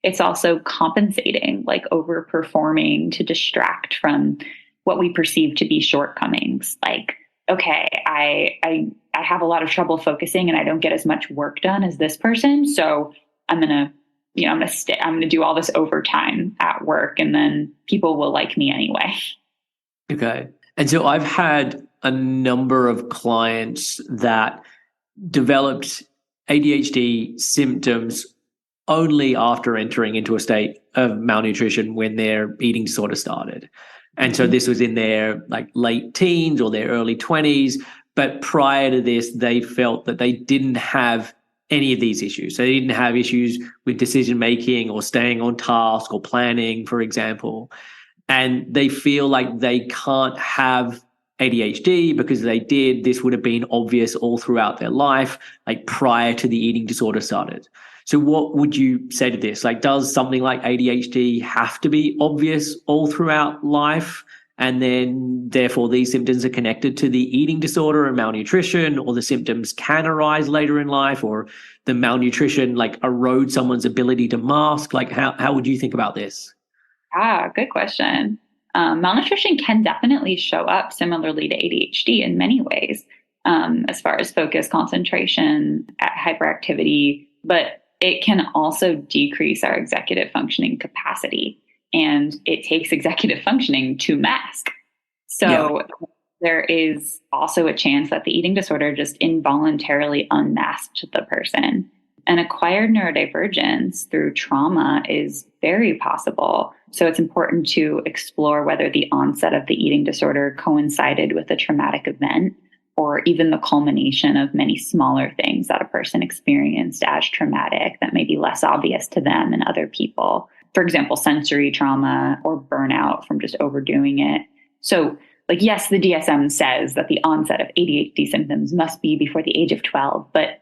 it's also compensating, like overperforming to distract from what we perceive to be shortcomings. Like, okay, I have a lot of trouble focusing and I don't get as much work done as this person. So I'm going to do all this overtime at work, and then people will like me anyway. Okay. And so I've had a number of clients that developed ADHD symptoms only after entering into a state of malnutrition when their eating disorder started. And so this was in their late teens or their early 20s. But prior to this, they felt that they didn't have any of these issues. So they didn't have issues with decision making or staying on task or planning, for example. And they feel like they can't have ADHD because they did, this would have been obvious all throughout their life, like prior to the eating disorder started. So what would you say to this? Like, does something like ADHD have to be obvious all throughout life? And then therefore these symptoms are connected to the eating disorder and malnutrition, or the symptoms can arise later in life, or the malnutrition erode someone's ability to mask? Like, how would you think about this? Good question. Malnutrition can definitely show up similarly to ADHD in many ways, as far as focus, concentration, hyperactivity, but it can also decrease our executive functioning capacity, and it takes executive functioning to mask. So there is also a chance that the eating disorder just involuntarily unmasked the person. And acquired neurodivergence through trauma is very possible. So it's important to explore whether the onset of the eating disorder coincided with a traumatic event, or even the culmination of many smaller things that a person experienced as traumatic that may be less obvious to them and other people. For example, sensory trauma or burnout from just overdoing it. So, yes, the DSM says that the onset of ADHD symptoms must be before the age of 12, but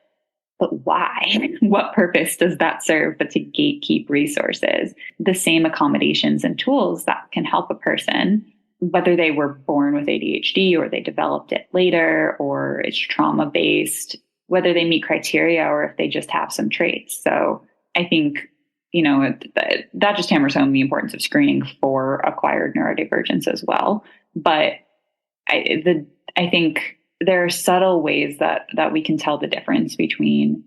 why? What purpose does that serve but to gatekeep resources? The same accommodations and tools that can help a person, whether they were born with ADHD or they developed it later, or it's trauma-based, whether they meet criteria or if they just have some traits. So I think, that just hammers home the importance of screening for acquired neurodivergence as well. But I think there are subtle ways that we can tell the difference between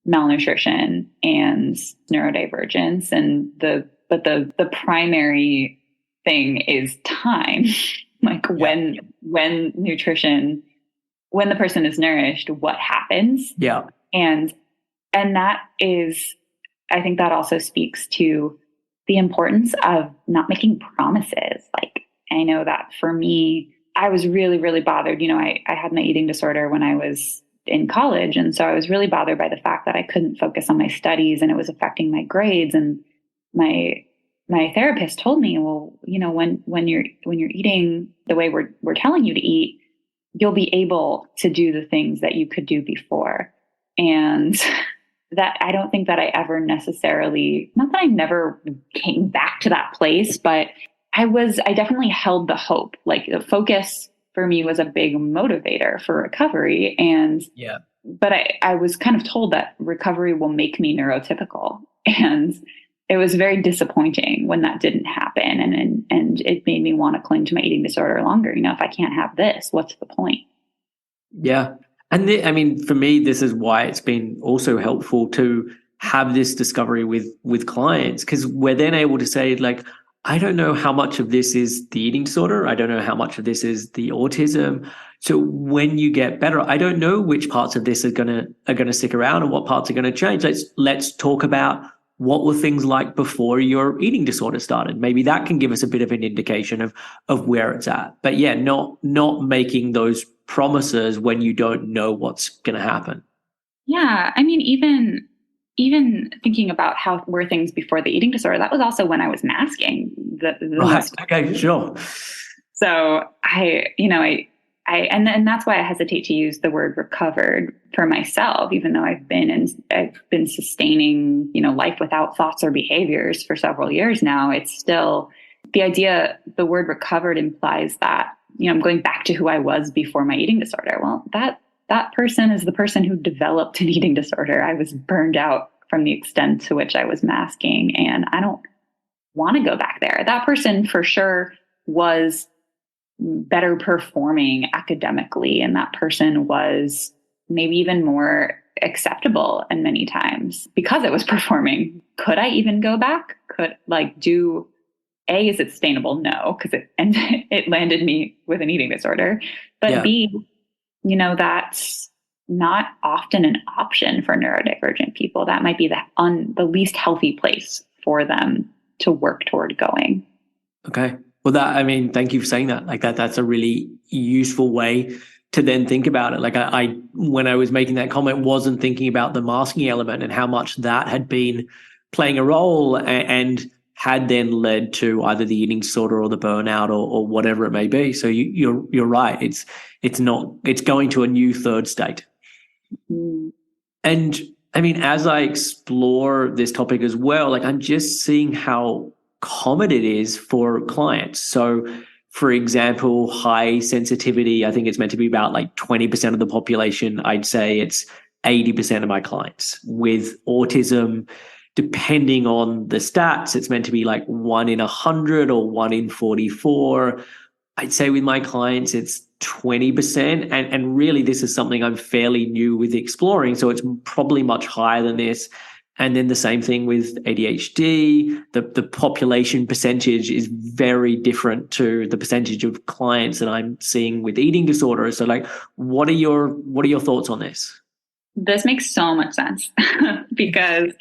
malnutrition and neurodivergence, and the primary thing is time. Like when nutrition, when the person is nourished, what happens? Yeah. And that is, I think that also speaks to the importance of not making promises. Like, I know that for me, I was really, really bothered. I had my eating disorder when I was in college. And so I was really bothered by the fact that I couldn't focus on my studies and it was affecting my grades. And my therapist told me, well, when you're eating the way we're telling you to eat, you'll be able to do the things that you could do before. And that, I don't think that I ever necessarily, not that I never came back to that place, but I definitely held the hope. Like, the focus for me was a big motivator for recovery. But I was kind of told that recovery will make me neurotypical. And it was very disappointing when that didn't happen. And it made me want to cling to my eating disorder longer. If I can't have this, what's the point? Yeah. And for me, this is why it's been also helpful to have this discovery with clients, because we're then able to say, like, I don't know how much of this is the eating disorder. I don't know how much of this is the autism. So when you get better, I don't know which parts of this are gonna stick around and what parts are gonna change. Let's talk about what were things like before your eating disorder started. Maybe that can give us a bit of an indication of where it's at. But yeah, not making those promises when you don't know what's gonna happen. Yeah, even thinking about how were things before the eating disorder, that was also when I was masking the Right. most. Okay, sure. So and that's why I hesitate to use the word recovered for myself, even though I've been sustaining, life without thoughts or behaviors for several years now. It's still the idea, the word recovered implies that, I'm going back to who I was before my eating disorder. Well, that person is the person who developed an eating disorder. I was burned out from the extent to which I was masking, and I don't want to go back there. That person for sure was better performing academically, and that person was maybe even more acceptable in many times because it was performing. Could I even go back? Is it sustainable? No, because it landed me with an eating disorder. But Yeah. B, that's not often an option for neurodivergent people. That might be the least healthy place for them to work toward going. Okay. Well, thank you for saying that. Like that's a really useful way to then think about it. Like I when I was making that comment, wasn't thinking about the masking element and how much that had been playing a role and had then led to either the eating disorder or the burnout or whatever it may be. So you're right. It's going to a new third state. Mm. And as I explore this topic as well, like I'm just seeing how common it is for clients. So for example, high sensitivity, I think it's meant to be about like 20% of the population. I'd say it's 80% of my clients. With autism, depending on the stats, it's meant to be like 1 in 100 or 1 in 44. I'd say with my clients, it's 20%. And really, this is something I'm fairly new with exploring. So it's probably much higher than this. And then the same thing with ADHD. The population percentage is very different to the percentage of clients that I'm seeing with eating disorders. So like, what are your thoughts on this? This makes so much sense because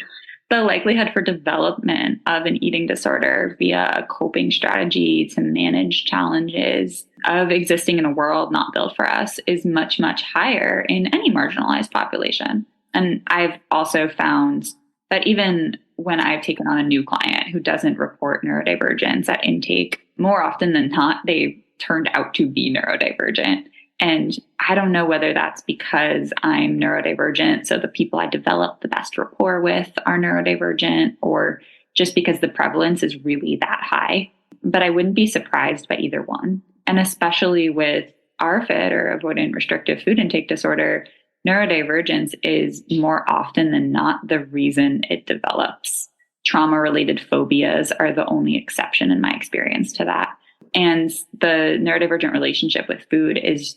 the likelihood for development of an eating disorder via a coping strategy to manage challenges of existing in a world not built for us is much, much higher in any marginalized population. And I've also found that even when I've taken on a new client who doesn't report neurodivergence at intake, more often than not, they turned out to be neurodivergent. And I don't know whether that's because I'm neurodivergent, so the people I develop the best rapport with are neurodivergent, or just because the prevalence is really that high. But I wouldn't be surprised by either one. And especially with ARFID, or avoidant restrictive food intake disorder, neurodivergence is more often than not the reason it develops. Trauma-related phobias are the only exception in my experience to that. And the neurodivergent relationship with food is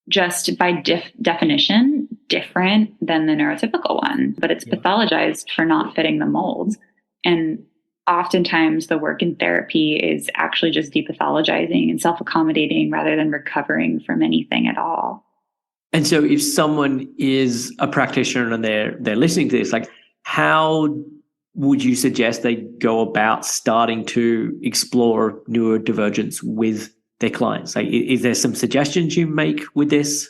just by definition different than the neurotypical one, but it's pathologized for not fitting the mold. And oftentimes the work in therapy is actually just depathologizing and self-accommodating rather than recovering from anything at all. And so if someone is a practitioner and they're listening to this, like, how would you suggest they go about starting to explore neurodivergence with their clients? Like, is there some suggestions you make with this?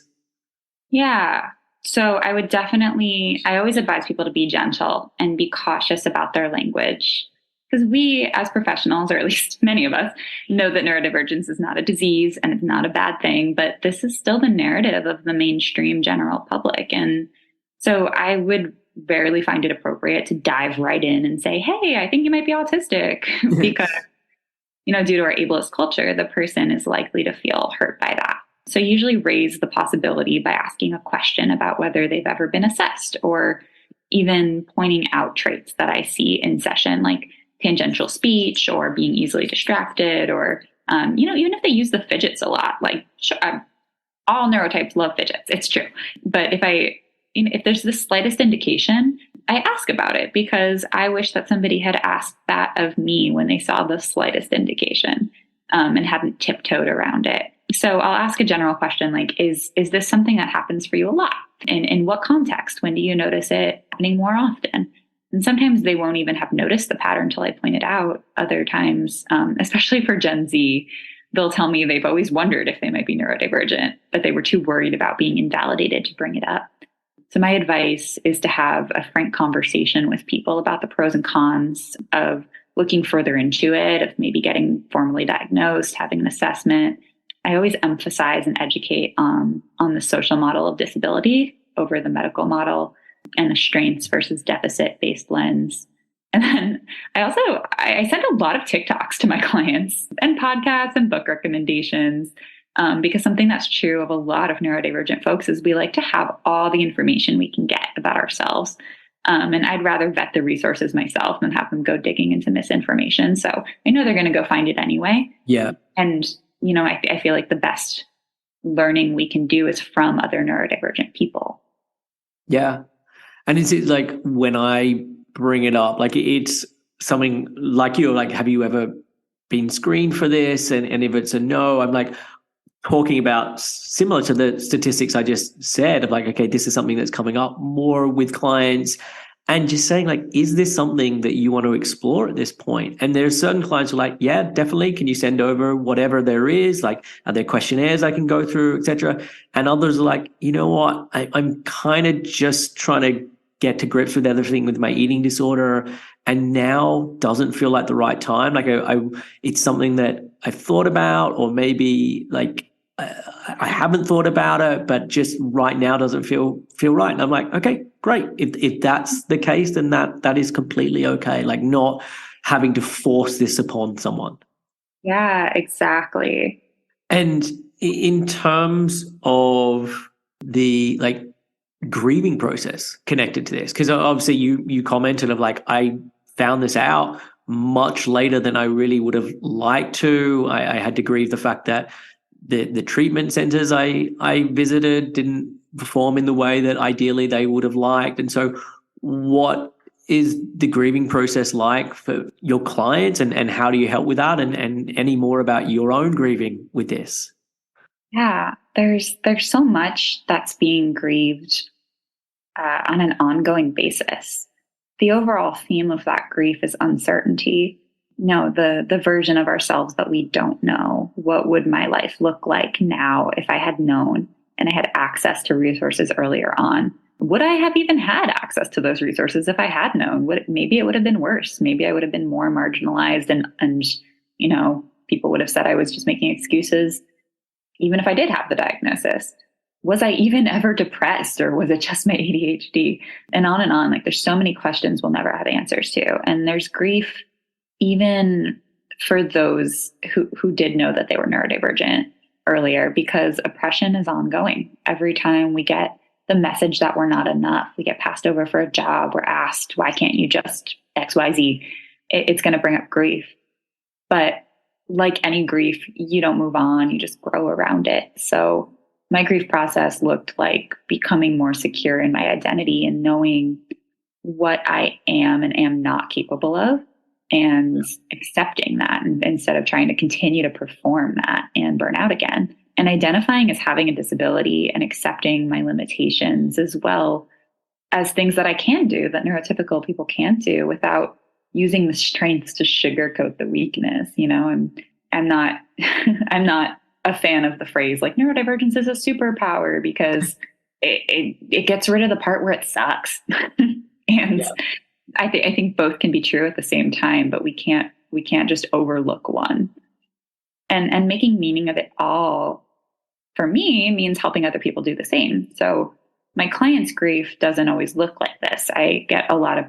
Yeah. So I always advise people to be gentle and be cautious about their language. Because we, as professionals, or at least many of us, know that neurodivergence is not a disease and it's not a bad thing, but this is still the narrative of the mainstream general public. And so I would rarely find it appropriate to dive right in and say, hey, I think you might be autistic, because, due to our ableist culture, the person is likely to feel hurt by that. So I usually raise the possibility by asking a question about whether they've ever been assessed, or even pointing out traits that I see in session, like tangential speech or being easily distracted, or, even if they use the fidgets a lot, like all neurotypes love fidgets. It's true. But if there's the slightest indication, I ask about it, because I wish that somebody had asked that of me when they saw the slightest indication, and hadn't tiptoed around it. So I'll ask a general question like, is this something that happens for you a lot? And in what context? When do you notice it happening more often? And sometimes they won't even have noticed the pattern until I point it out. Other times, especially for Gen Z, they'll tell me they've always wondered if they might be neurodivergent, but they were too worried about being invalidated to bring it up. So my advice is to have a frank conversation with people about the pros and cons of looking further into it, of maybe getting formally diagnosed, having an assessment. I always emphasize and educate on the social model of disability over the medical model, and the strengths versus deficit-based lens. And then I send a lot of TikToks to my clients, and podcasts and book recommendations, because something that's true of a lot of neurodivergent folks is we like to have all the information we can get about ourselves. And I'd rather vet the resources myself than have them go digging into misinformation. So I know they're going to go find it anyway. Yeah. And, I feel like the best learning we can do is from other neurodivergent people. Yeah. And it's like, when I bring it up, like, it's something like, like, have you ever been screened for this? And if it's a no, I'm like talking about similar to the statistics I just said of like, okay, this is something that's coming up more with clients, and just saying like, is this something that you want to explore at this point? And there's certain clients who are like, yeah, definitely. Can you send over whatever there is? Like, are there questionnaires I can go through, etc.? And others are like, you know what? I'm kind of just trying to get to grips with everything with my eating disorder, and now doesn't feel like the right time. Like it's something that I've thought about, or maybe like I haven't thought about it, but just right now doesn't feel right. And I'm like, okay, great. If that's the case, then that is completely okay. Like, not having to force this upon someone. Yeah, exactly. And in terms of the like grieving process connected to this, because obviously you commented of like, I found this out much later than I really would have liked to. I had to grieve the fact that the treatment centers I visited didn't perform in the way that ideally they would have liked. And so what is the grieving process like for your clients, and how do you help with that? And any more about your own grieving with this? Yeah, there's so much that's being grieved on an ongoing basis. The overall theme of that grief is uncertainty. The version of ourselves that we don't know. What would my life look like now if I had known and I had access to resources earlier on? Would I have even had access to those resources if I had known? Maybe it would have been worse. Maybe I would have been more marginalized, and people would have said I was just making excuses, even if I did have the diagnosis. Was I even ever depressed, or was it just my ADHD? And on. Like, there's so many questions we'll never have answers to. And there's grief even for those who did know that they were neurodivergent earlier, because oppression is ongoing. Every time we get the message that we're not enough, we get passed over for a job, we're asked, why can't you just XYZ? It's going to bring up grief. But like any grief, you don't move on, you just grow around it. So my grief process looked like becoming more secure in my identity and knowing what I am and am not capable of, and accepting that instead of trying to continue to perform that and burn out again, and identifying as having a disability and accepting my limitations as well as things that I can do that neurotypical people can't do without using the strengths to sugarcoat the weakness. And I'm not I'm not a fan of the phrase like neurodivergence is a superpower, because it gets rid of the part where it sucks. And yeah. I think both can be true at the same time, but we can't just overlook one. And making meaning of it all, for me, means helping other people do the same. So my clients' grief doesn't always look like this. I get a lot of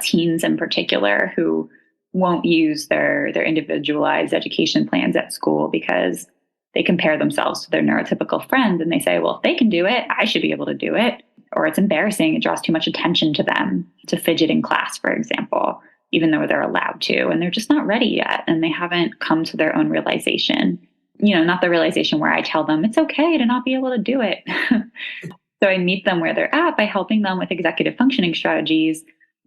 teens in particular who won't use their individualized education plans at school because they compare themselves to their neurotypical friends, and they say, well, if they can do it, I should be able to do it. Or it's embarrassing. It draws too much attention to them to fidget in class, for example, even though they're allowed to, and they're just not ready yet. And they haven't come to their own realization, not the realization where I tell them it's okay to not be able to do it. So I meet them where they're at by helping them with executive functioning strategies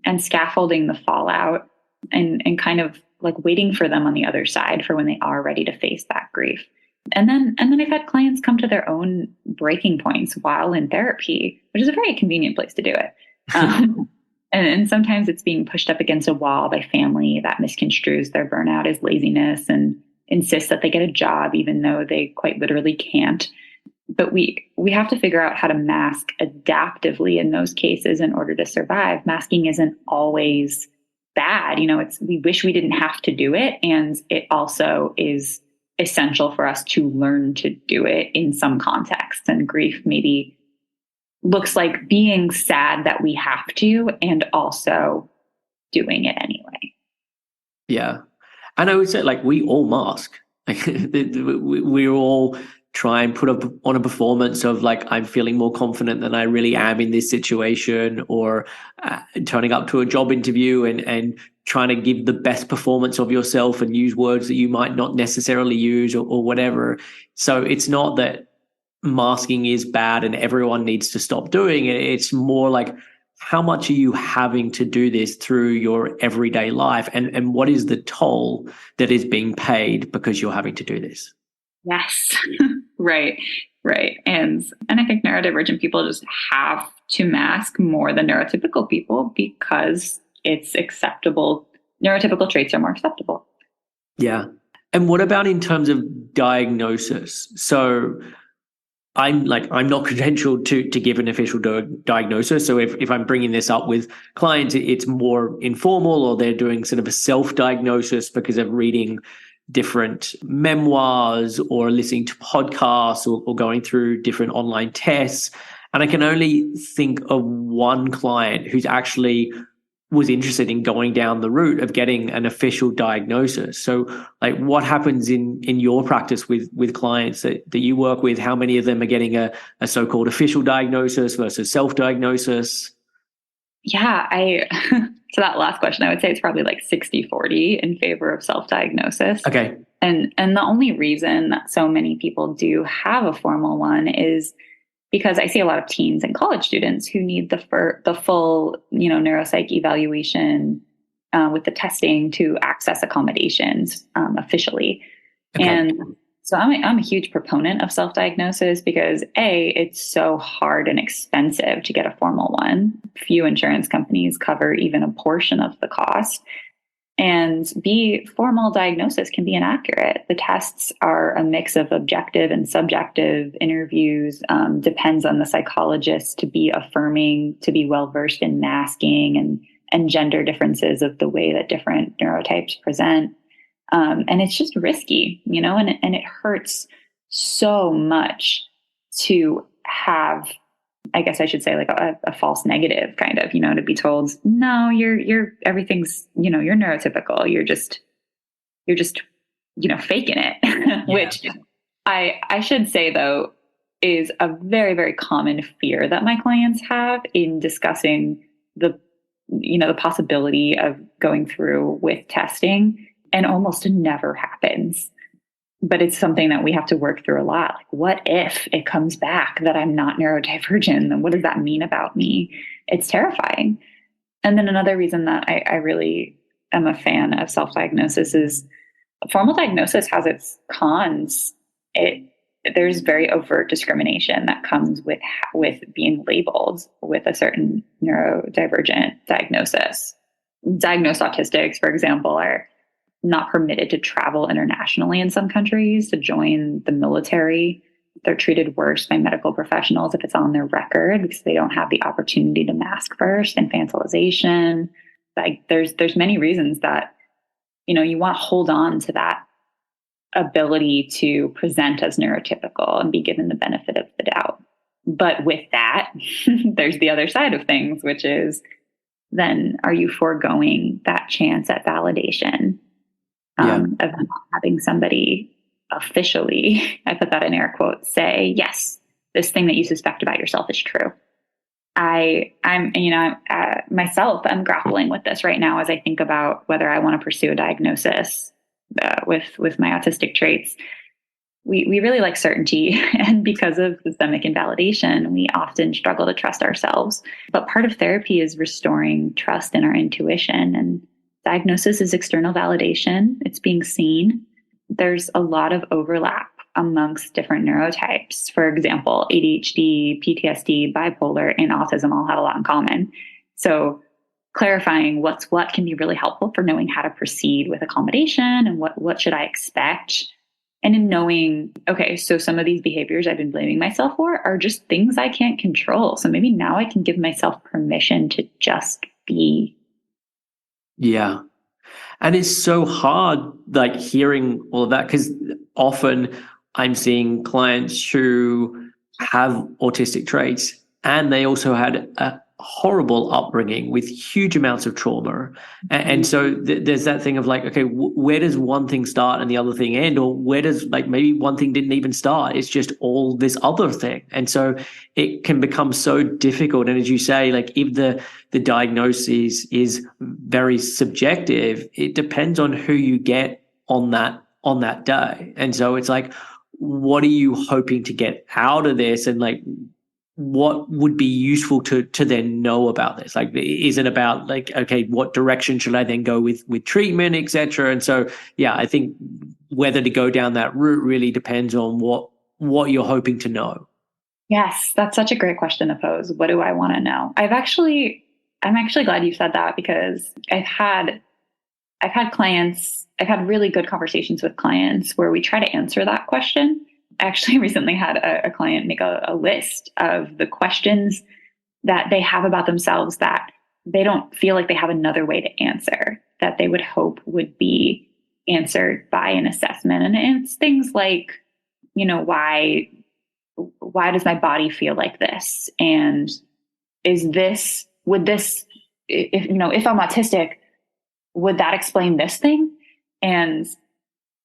and scaffolding the fallout, and kind of like waiting for them on the other side for when they are ready to face that grief. And then I've had clients come to their own breaking points while in therapy, which is a very convenient place to do it. And sometimes it's being pushed up against a wall by family that misconstrues their burnout as laziness and insists that they get a job, even though they quite literally can't. But we have to figure out how to mask adaptively in those cases in order to survive. Masking isn't always bad. We wish we didn't have to do it. And it also is essential for us to learn to do it in some contexts. And grief maybe looks like being sad that we have to, and also doing it anyway. Yeah. And I would say, like, we all mask. Like, we all try and put up on a performance of like, I'm feeling more confident than I really am in this situation, or turning up to a job interview and trying to give the best performance of yourself and use words that you might not necessarily use, or whatever. So it's not that masking is bad and everyone needs to stop doing it. It's more like, how much are you having to do this through your everyday life? And what is the toll that is being paid because you're having to do this? Yes. Right. And I think neurodivergent people just have to mask more than neurotypical people because it's acceptable. Neurotypical traits are more acceptable. Yeah. And what about in terms of diagnosis? So I'm not credentialed to give an official diagnosis. So if I'm bringing this up with clients, it's more informal, or they're doing sort of a self-diagnosis because of reading different memoirs or listening to podcasts or going through different online tests. And I can only think of one client who's actually was interested in going down the route of getting an official diagnosis. So like, what happens in your practice with clients that you work with? How many of them are getting a so-called official diagnosis versus self-diagnosis? Yeah, to that last question, I would say it's probably like 60-40 in favor of self-diagnosis. Okay. And the only reason that so many people do have a formal one is because I see a lot of teens and college students who need the full, neuropsych evaluation with the testing to access accommodations officially. Okay. And so I'm a huge proponent of self-diagnosis because A, it's so hard and expensive to get a formal one. Few insurance companies cover even a portion of the cost. And B, formal diagnosis can be inaccurate. The tests are a mix of objective and subjective interviews, depends on the psychologist to be affirming, to be well-versed in masking and gender differences of the way that different neurotypes present. And it's just risky, and it hurts so much to have, I guess I should say, like a false negative kind of, to be told, no, you're everything's, you're neurotypical. You're just, faking it, yeah. Which I should say though, is a very, very common fear that my clients have in discussing the possibility of going through with testing, and almost never happens. but it's something that we have to work through a lot. Like, what if it comes back that I'm not neurodivergent? And what does that mean about me? It's terrifying. And then another reason that I really am a fan of self-diagnosis is formal diagnosis has its cons. There's very overt discrimination that comes with being labeled with a certain neurodivergent diagnosis. Diagnosed autistics, for example, are not permitted to travel internationally in some countries, to join the military. They're treated worse by medical professionals if it's on their record because they don't have the opportunity to mask first. Infantilization. Like there's many reasons that, you want to hold on to that ability to present as neurotypical and be given the benefit of the doubt. But with that, there's the other side of things, which is then are you foregoing that chance at validation of not having somebody officially, I put that in air quotes, say, yes, this thing that you suspect about yourself is true. I'm myself, I'm grappling with this right now as I think about whether I want to pursue a diagnosis with my autistic traits. We really like certainty, and because of systemic invalidation, we often struggle to trust ourselves. But part of therapy is restoring trust in our intuition, and diagnosis is external validation. It's being seen. There's a lot of overlap amongst different neurotypes. For example, ADHD, PTSD, bipolar, and autism all have a lot in common. So clarifying what's what can be really helpful for knowing how to proceed with accommodation and what should I expect. And in knowing, okay, so some of these behaviors I've been blaming myself for are just things I can't control. So maybe now I can give myself permission to just be. Yeah. And it's so hard, like hearing all of that, because often I'm seeing clients who have autistic traits and they also had a horrible upbringing with huge amounts of trauma. And so there's that thing of like, okay, where does one thing start and the other thing end? Or where does maybe one thing didn't even start? It's just all this other thing. And so it can become so difficult. And as you say, like if the diagnosis is very subjective, it depends on who you get on that day. And so it's like, what are you hoping to get out of this? And like, what would be useful to then know about this? Like, is it about like, okay, what direction should I then go with treatment, et cetera? And so, yeah, I think whether to go down that route really depends on what you're hoping to know. Yes, that's such a great question to pose. What do I want to know? I'm actually glad you said that, because I've had clients, I've had really good conversations with clients where we try to answer that question. I actually recently had a client make a list of the questions that they have about themselves that they don't feel like they have another way to answer, that they would hope would be answered by an assessment. And it's things like, why does my body feel like this? And if I'm autistic, would that explain this thing? And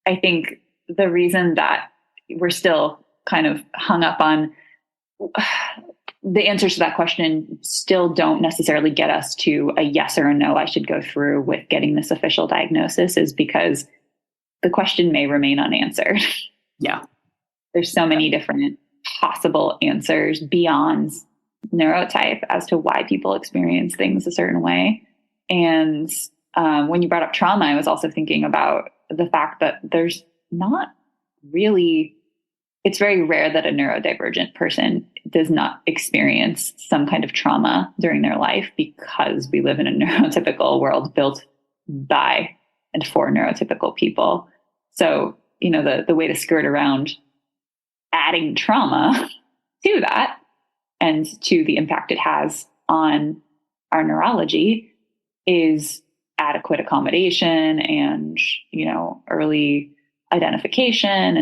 I think the reason that we're still kind of hung up on the answers to that question still don't necessarily get us to a yes or a no, I should go through with getting this official diagnosis, is because the question may remain unanswered. Yeah. There's so many different possible answers beyond neurotype as to why people experience things a certain way. And when you brought up trauma, I was also thinking about the fact that there's not really, it's very rare that a neurodivergent person does not experience some kind of trauma during their life, because we live in a neurotypical world built by and for neurotypical people. So, the way to skirt around adding trauma to that and to the impact it has on our neurology is adequate accommodation and, early identification.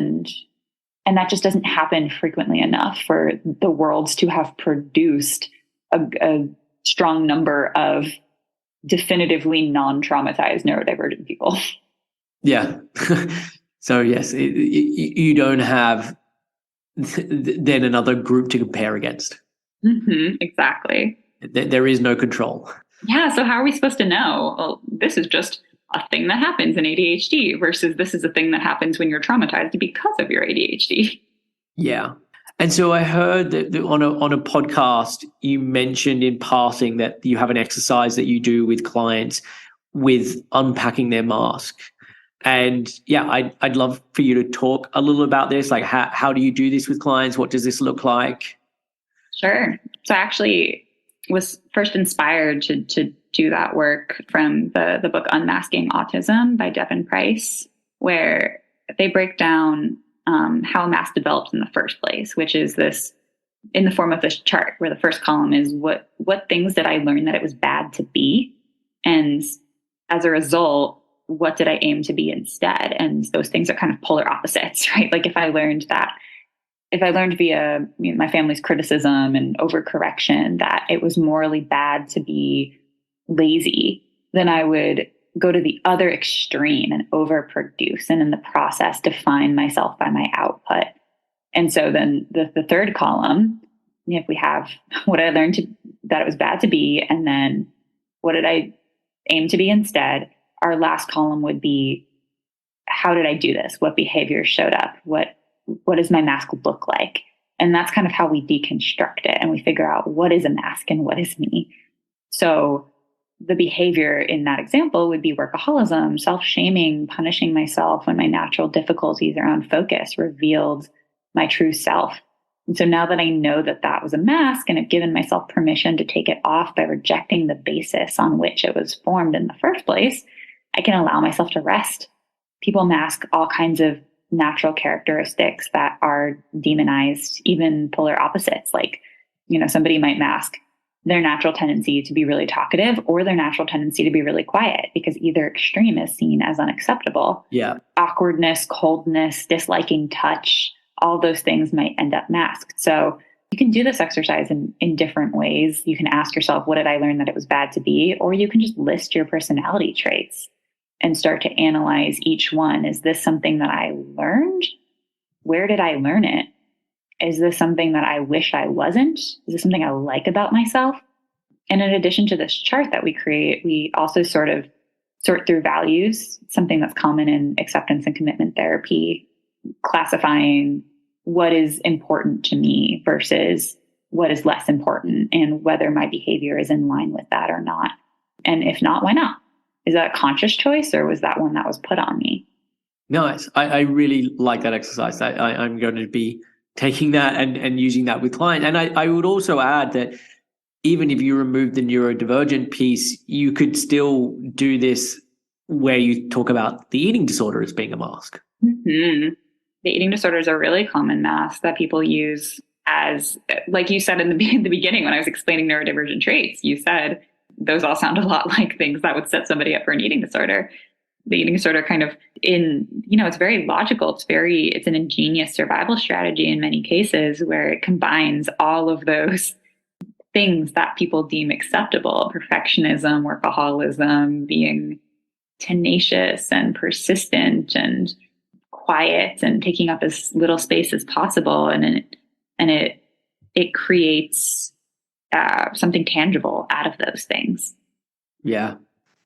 And that just doesn't happen frequently enough for the worlds to have produced a strong number of definitively non-traumatized neurodivergent people. Yeah. So yes, you don't have then another group to compare against. Mm-hmm, exactly. There is no control. Yeah. So how are we supposed to know? Well, this is just a thing that happens in ADHD versus this is a thing that happens when you're traumatized because of your ADHD. Yeah. And so I heard that on a podcast, you mentioned in passing that you have an exercise that you do with clients with unpacking their mask. And yeah, I'd love for you to talk a little about this. Like, how do you do this with clients? What does this look like? Sure. So I actually was first inspired to do that work from the book Unmasking Autism by Devin Price, where they break down how a mask develops in the first place, which is this in the form of this chart where the first column is what things did I learn that it was bad to be? And as a result, what did I aim to be instead? And those things are kind of polar opposites, right? Like if I learned via my family's criticism and overcorrection that it was morally bad to be lazy, then I would go to the other extreme and overproduce, and in the process define myself by my output. And so then the third column, if we have what I learned that it was bad to be, and then what did I aim to be instead, our last column would be, how did I do this? What behaviors showed up? What does my mask look like? And that's kind of how we deconstruct it, and we figure out what is a mask and what is me. So the behavior in that example would be workaholism, self-shaming, punishing myself when my natural difficulties around focus revealed my true self. And so now that I know that that was a mask and have given myself permission to take it off by rejecting the basis on which it was formed in the first place, I can allow myself to rest. People mask all kinds of natural characteristics that are demonized, even polar opposites. Like, somebody might mask their natural tendency to be really talkative or their natural tendency to be really quiet, because either extreme is seen as unacceptable. Yeah. Awkwardness, coldness, disliking touch, all those things might end up masked. So you can do this exercise in different ways. You can ask yourself, what did I learn that it was bad to be? Or you can just list your personality traits and start to analyze each one. Is this something that I learned? Where did I learn it? Is this something that I wish I wasn't? Is this something I like about myself? And in addition to this chart that we create, we also sort through values, something that's common in acceptance and commitment therapy, classifying what is important to me versus what is less important, and whether my behavior is in line with that or not. And if not, why not? Is that a conscious choice, or was that one that was put on me? Nice. I really like that exercise. I'm going to be taking that and using that with clients. And I would also add that even if you remove the neurodivergent piece, you could still do this where you talk about the eating disorder as being a mask. Mm-hmm. The eating disorders are really common masks that people use as, like you said in the beginning when I was explaining neurodivergent traits, you said those all sound a lot like things that would set somebody up for an eating disorder. The eating disorder kind of it's very logical. It's an ingenious survival strategy in many cases, where it combines all of those things that people deem acceptable: perfectionism, workaholism, being tenacious and persistent and quiet and taking up as little space as possible. And it creates something tangible out of those things. Yeah.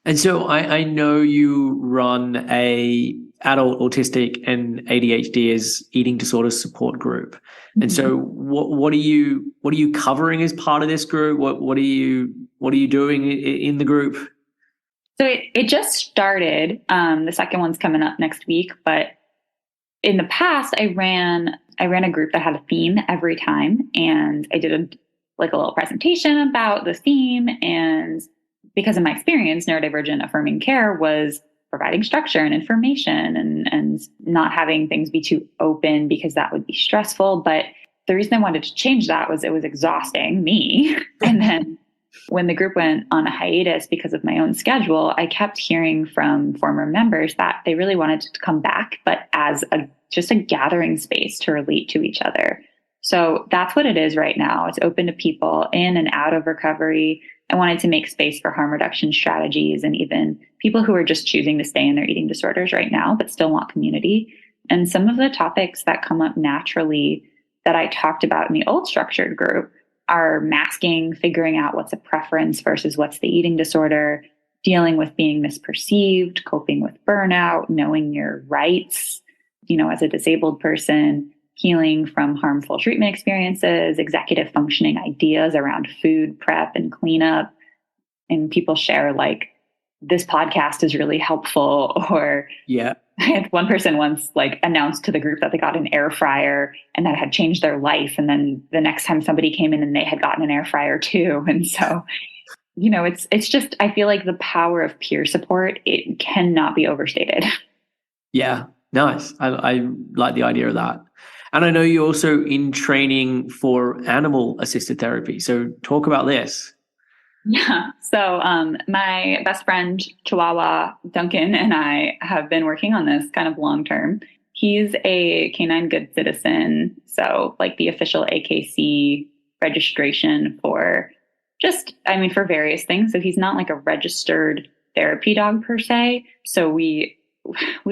And so I know you run a adult autistic and ADHDers eating disorder support group. And so what are you covering as part of this group? What are you doing in the group? So it just started. The second one's coming up next week, but in the past I ran a group that had a theme every time, and I did a little presentation about the theme. And because of my experience, neurodivergent affirming care was providing structure and information and not having things be too open, because that would be stressful. But the reason I wanted to change that was it was exhausting me. And then when the group went on a hiatus because of my own schedule, I kept hearing from former members that they really wanted to come back, but as just a gathering space to relate to each other. So that's what it is right now. It's open to people in and out of recovery. I wanted to make space for harm reduction strategies and even people who are just choosing to stay in their eating disorders right now, but still want community. And some of the topics that come up naturally that I talked about in the old structured group are masking, figuring out what's a preference versus what's the eating disorder, dealing with being misperceived, coping with burnout, knowing your rights, as a disabled person, healing from harmful treatment experiences, executive functioning ideas around food prep and cleanup. And people share like, this podcast is really helpful. Or Yeah. I had one person once like announced to the group that they got an air fryer and that had changed their life. And then the next time somebody came in and they had gotten an air fryer too. And so, it's just, I feel like the power of peer support, it cannot be overstated. Yeah. Nice. I like the idea of that. And I know you're also in training for animal-assisted therapy. So talk about this. Yeah. So my best friend, Chihuahua Duncan, and I have been working on this kind of long term. He's a canine good citizen. So like the official AKC registration for for various things. So he's not like a registered therapy dog per se. So we've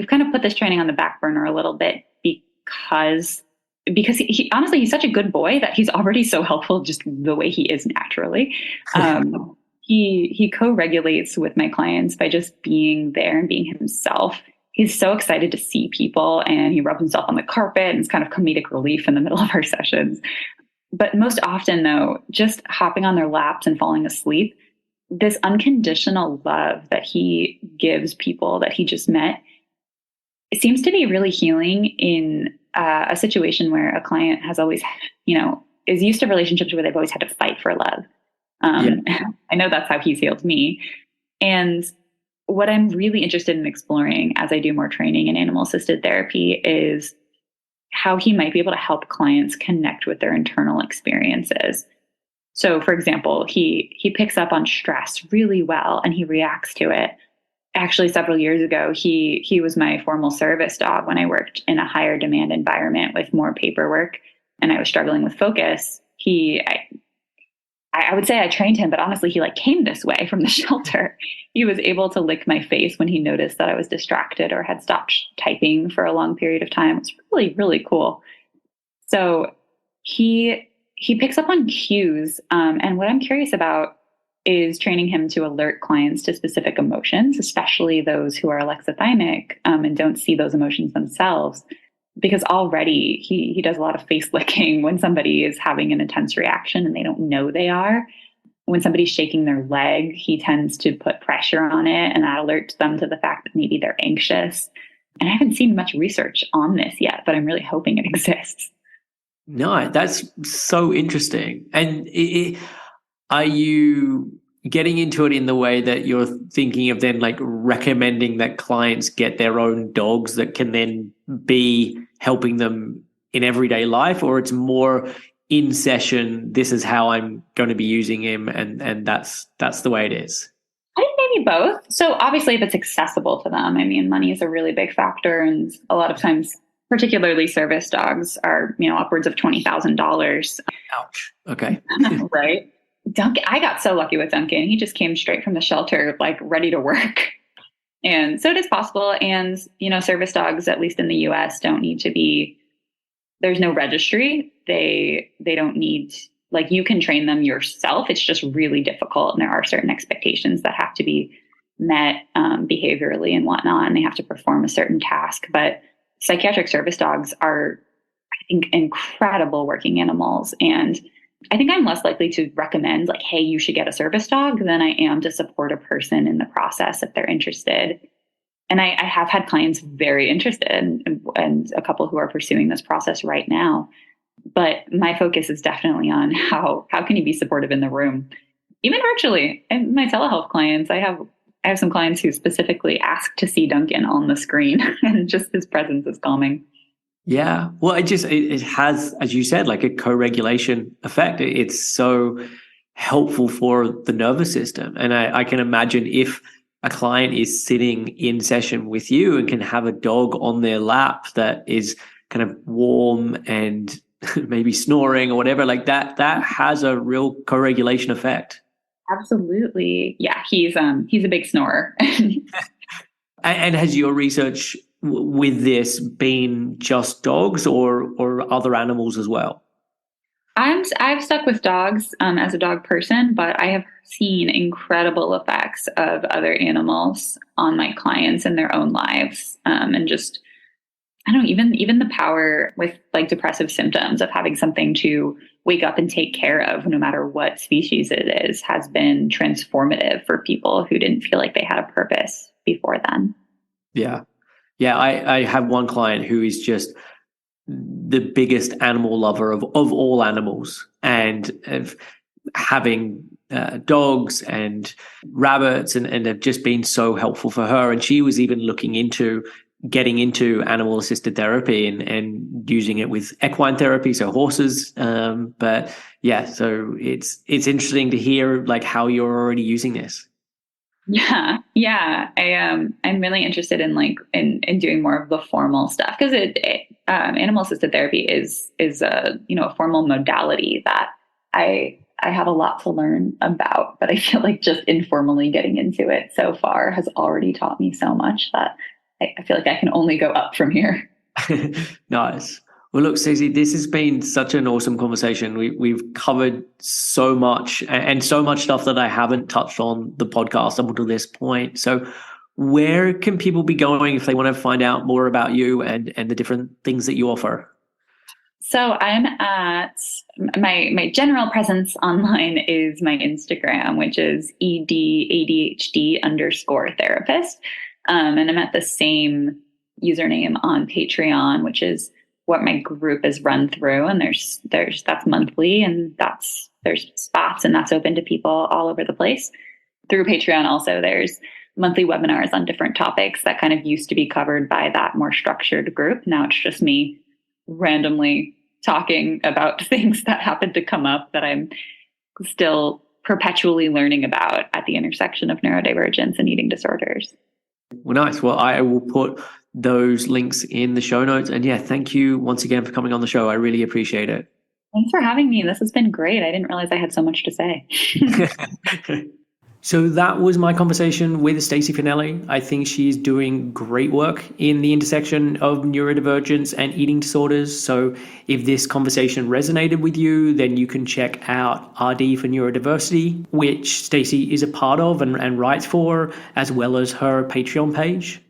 kind of put this training on the back burner a little bit because he honestly, he's such a good boy that he's already so helpful just the way he is naturally. He co-regulates with my clients by just being there and being himself. He's so excited to see people, and he rubs himself on the carpet, and it's kind of comedic relief in the middle of our sessions. But most often though, just hopping on their laps and falling asleep, this unconditional love that he gives people that he just met, it seems to be really healing in a situation where a client has always, is used to relationships where they've always had to fight for love. I know that's how he's healed me. And what I'm really interested in exploring as I do more training in animal-assisted therapy is how he might be able to help clients connect with their internal experiences. So, for example, he picks up on stress really well and he reacts to it. Actually, several years ago, he was my formal service dog when I worked in a higher demand environment with more paperwork and I was struggling with focus. I would say I trained him, but honestly, he like came this way from the shelter. He was able to lick my face when he noticed that I was distracted or had stopped typing for a long period of time. It's really, really cool. So he picks up on cues. And what I'm curious about is training him to alert clients to specific emotions, especially those who are alexithymic and don't see those emotions themselves. Because already he does a lot of face licking when somebody is having an intense reaction and they don't know they are. When somebody's shaking their leg, he tends to put pressure on it and that alerts them to the fact that maybe they're anxious. And I haven't seen much research on this yet, but I'm really hoping it exists. No, that's so interesting. And are you getting into it in the way that you're thinking of then like recommending that clients get their own dogs that can then be helping them in everyday life, or it's more in session, this is how I'm going to be using him and that's the way it is? I think maybe both. So obviously if it's accessible to them, I mean, money is a really big factor. And a lot of times, particularly service dogs are, upwards of $20,000. Ouch. Okay. Right. Duncan, I got so lucky with Duncan. He just came straight from the shelter, like ready to work. And so it is possible. And, service dogs, at least in the US, don't need to be, there's no registry. They don't need, like you can train them yourself. It's just really difficult. And there are certain expectations that have to be met behaviorally and whatnot. And they have to perform a certain task. But psychiatric service dogs are, I think, incredible working animals. And I think I'm less likely to recommend like, hey, you should get a service dog than I am to support a person in the process if they're interested. And I have had clients very interested and a couple who are pursuing this process right now. But my focus is definitely on how can you be supportive in the room, even virtually. And my telehealth clients, I have some clients who specifically ask to see Duncan on the screen and just his presence is calming. Yeah. Well, it has, as you said, like a co-regulation effect. It's so helpful for the nervous system. And I can imagine if a client is sitting in session with you and can have a dog on their lap that is kind of warm and maybe snoring or whatever, like that has a real co-regulation effect. Absolutely. Yeah. He's a big snorer. And has your research with this been just dogs or other animals as well? I've stuck with dogs as a dog person, but I have seen incredible effects of other animals on my clients in their own lives, and just I don't know, even the power with like depressive symptoms of having something to wake up and take care of, no matter what species it is, has been transformative for people who didn't feel like they had a purpose before then. Yeah. Yeah. I have one client who is just the biggest animal lover of all animals, and of having dogs and rabbits, and have just been so helpful for her. And she was even looking into getting into animal assisted therapy and using it with equine therapy, so horses. But yeah, so it's interesting to hear like how you're already using this. Yeah. I'm really interested in like in doing more of the formal stuff because animal assisted therapy is a a formal modality that I have a lot to learn about, but I feel like just informally getting into it so far has already taught me so much that I feel like I can only go up from here. Nice. Well, look, Stacey, this has been such an awesome conversation. We've covered so much, and so much stuff that I haven't touched on the podcast up until this point. So where can people be going if they want to find out more about you and the different things that you offer? So I'm at my general presence online is my Instagram, which is EDADHD_therapist. And I'm at the same username on Patreon, which is what my group is run through. And there's that's monthly, and there's spots, and that's open to people all over the place. Through Patreon also, there's monthly webinars on different topics that kind of used to be covered by that more structured group. Now it's just me randomly talking about things that happen to come up that I'm still perpetually learning about at the intersection of neurodivergence and eating disorders. Well, nice. Well, I will put those links in the show notes. And yeah, thank you once again for coming on the show. I really appreciate it. Thanks for having me. This has been great. I didn't realize I had so much to say. So that was my conversation with Stacie Fanelli. I think she's doing great work in the intersection of neurodivergence and eating disorders. So if this conversation resonated with you, then you can check out RD for Neurodiversity, which Stacie is a part of and writes for, as well as her Patreon page.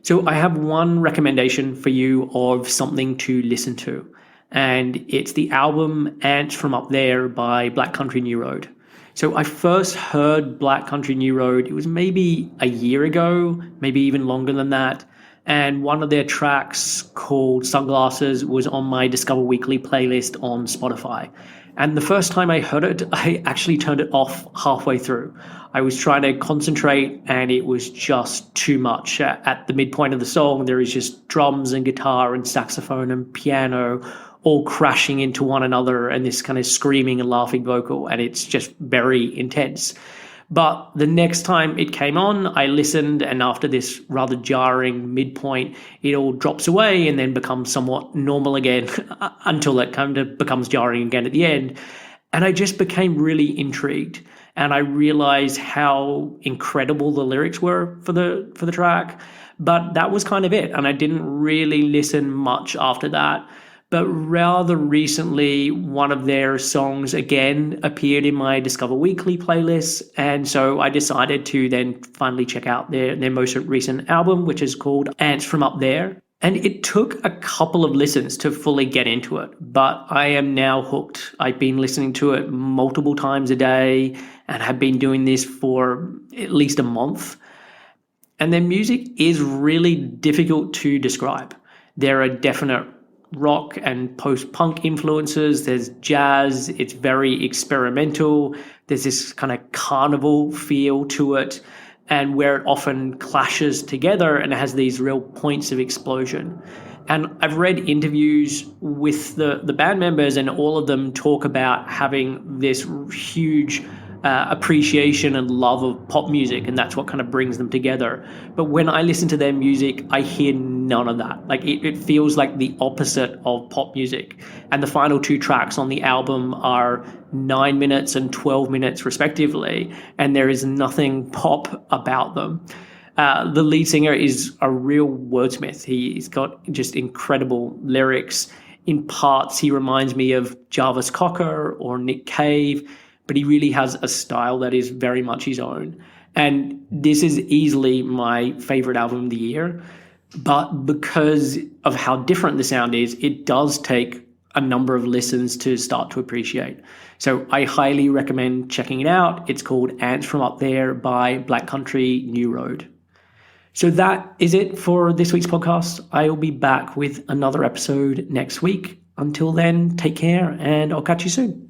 So I have one recommendation for you of something to listen to, and it's the album Ants from Up There by Black Country New Road. So I first heard Black Country New Road, it was maybe a year ago, maybe even longer than that. And one of their tracks called Sunglasses was on my Discover Weekly playlist on Spotify. And the first time I heard it, I actually turned it off halfway through. I was trying to concentrate and it was just too much. At the midpoint of the song, there is just drums and guitar and saxophone and piano all crashing into one another, and this kind of screaming and laughing vocal, and it's just very intense. But the next time it came on, I listened, and after this rather jarring midpoint, it all drops away and then becomes somewhat normal again until it kind of becomes jarring again at the end. And I just became really intrigued, and I realized how incredible the lyrics were for the track. But that was kind of it, and I didn't really listen much after that. But rather recently, one of their songs again appeared in my Discover Weekly playlist. And so I decided to then finally check out their most recent album, which is called Ants from Up There. And it took a couple of listens to fully get into it, but I am now hooked. I've been listening to it multiple times a day and have been doing this for at least a month. And their music is really difficult to describe. There are definite rock and post-punk influences, there's jazz, it's very experimental, there's this kind of carnival feel to it, and where it often clashes together and has these real points of explosion. And I've read interviews with the band members, and all of them talk about having this huge appreciation and love of pop music, and that's what kind of brings them together. But when I listen to their music, I hear none of that. Like it feels like the opposite of pop music. And the final two tracks on the album are 9 minutes and 12 minutes respectively, and there is nothing pop about them. The lead singer is a real wordsmith. He's got just incredible lyrics in parts, he reminds me of Jarvis Cocker or Nick Cave, but he really has a style that is very much his own. And this is easily my favorite album of the year. But because of how different the sound is, it does take a number of listens to start to appreciate. So I highly recommend checking it out. It's called Ants From Up There by Black Country New Road. So that is it for this week's podcast. I will be back with another episode next week. Until then, take care and I'll catch you soon.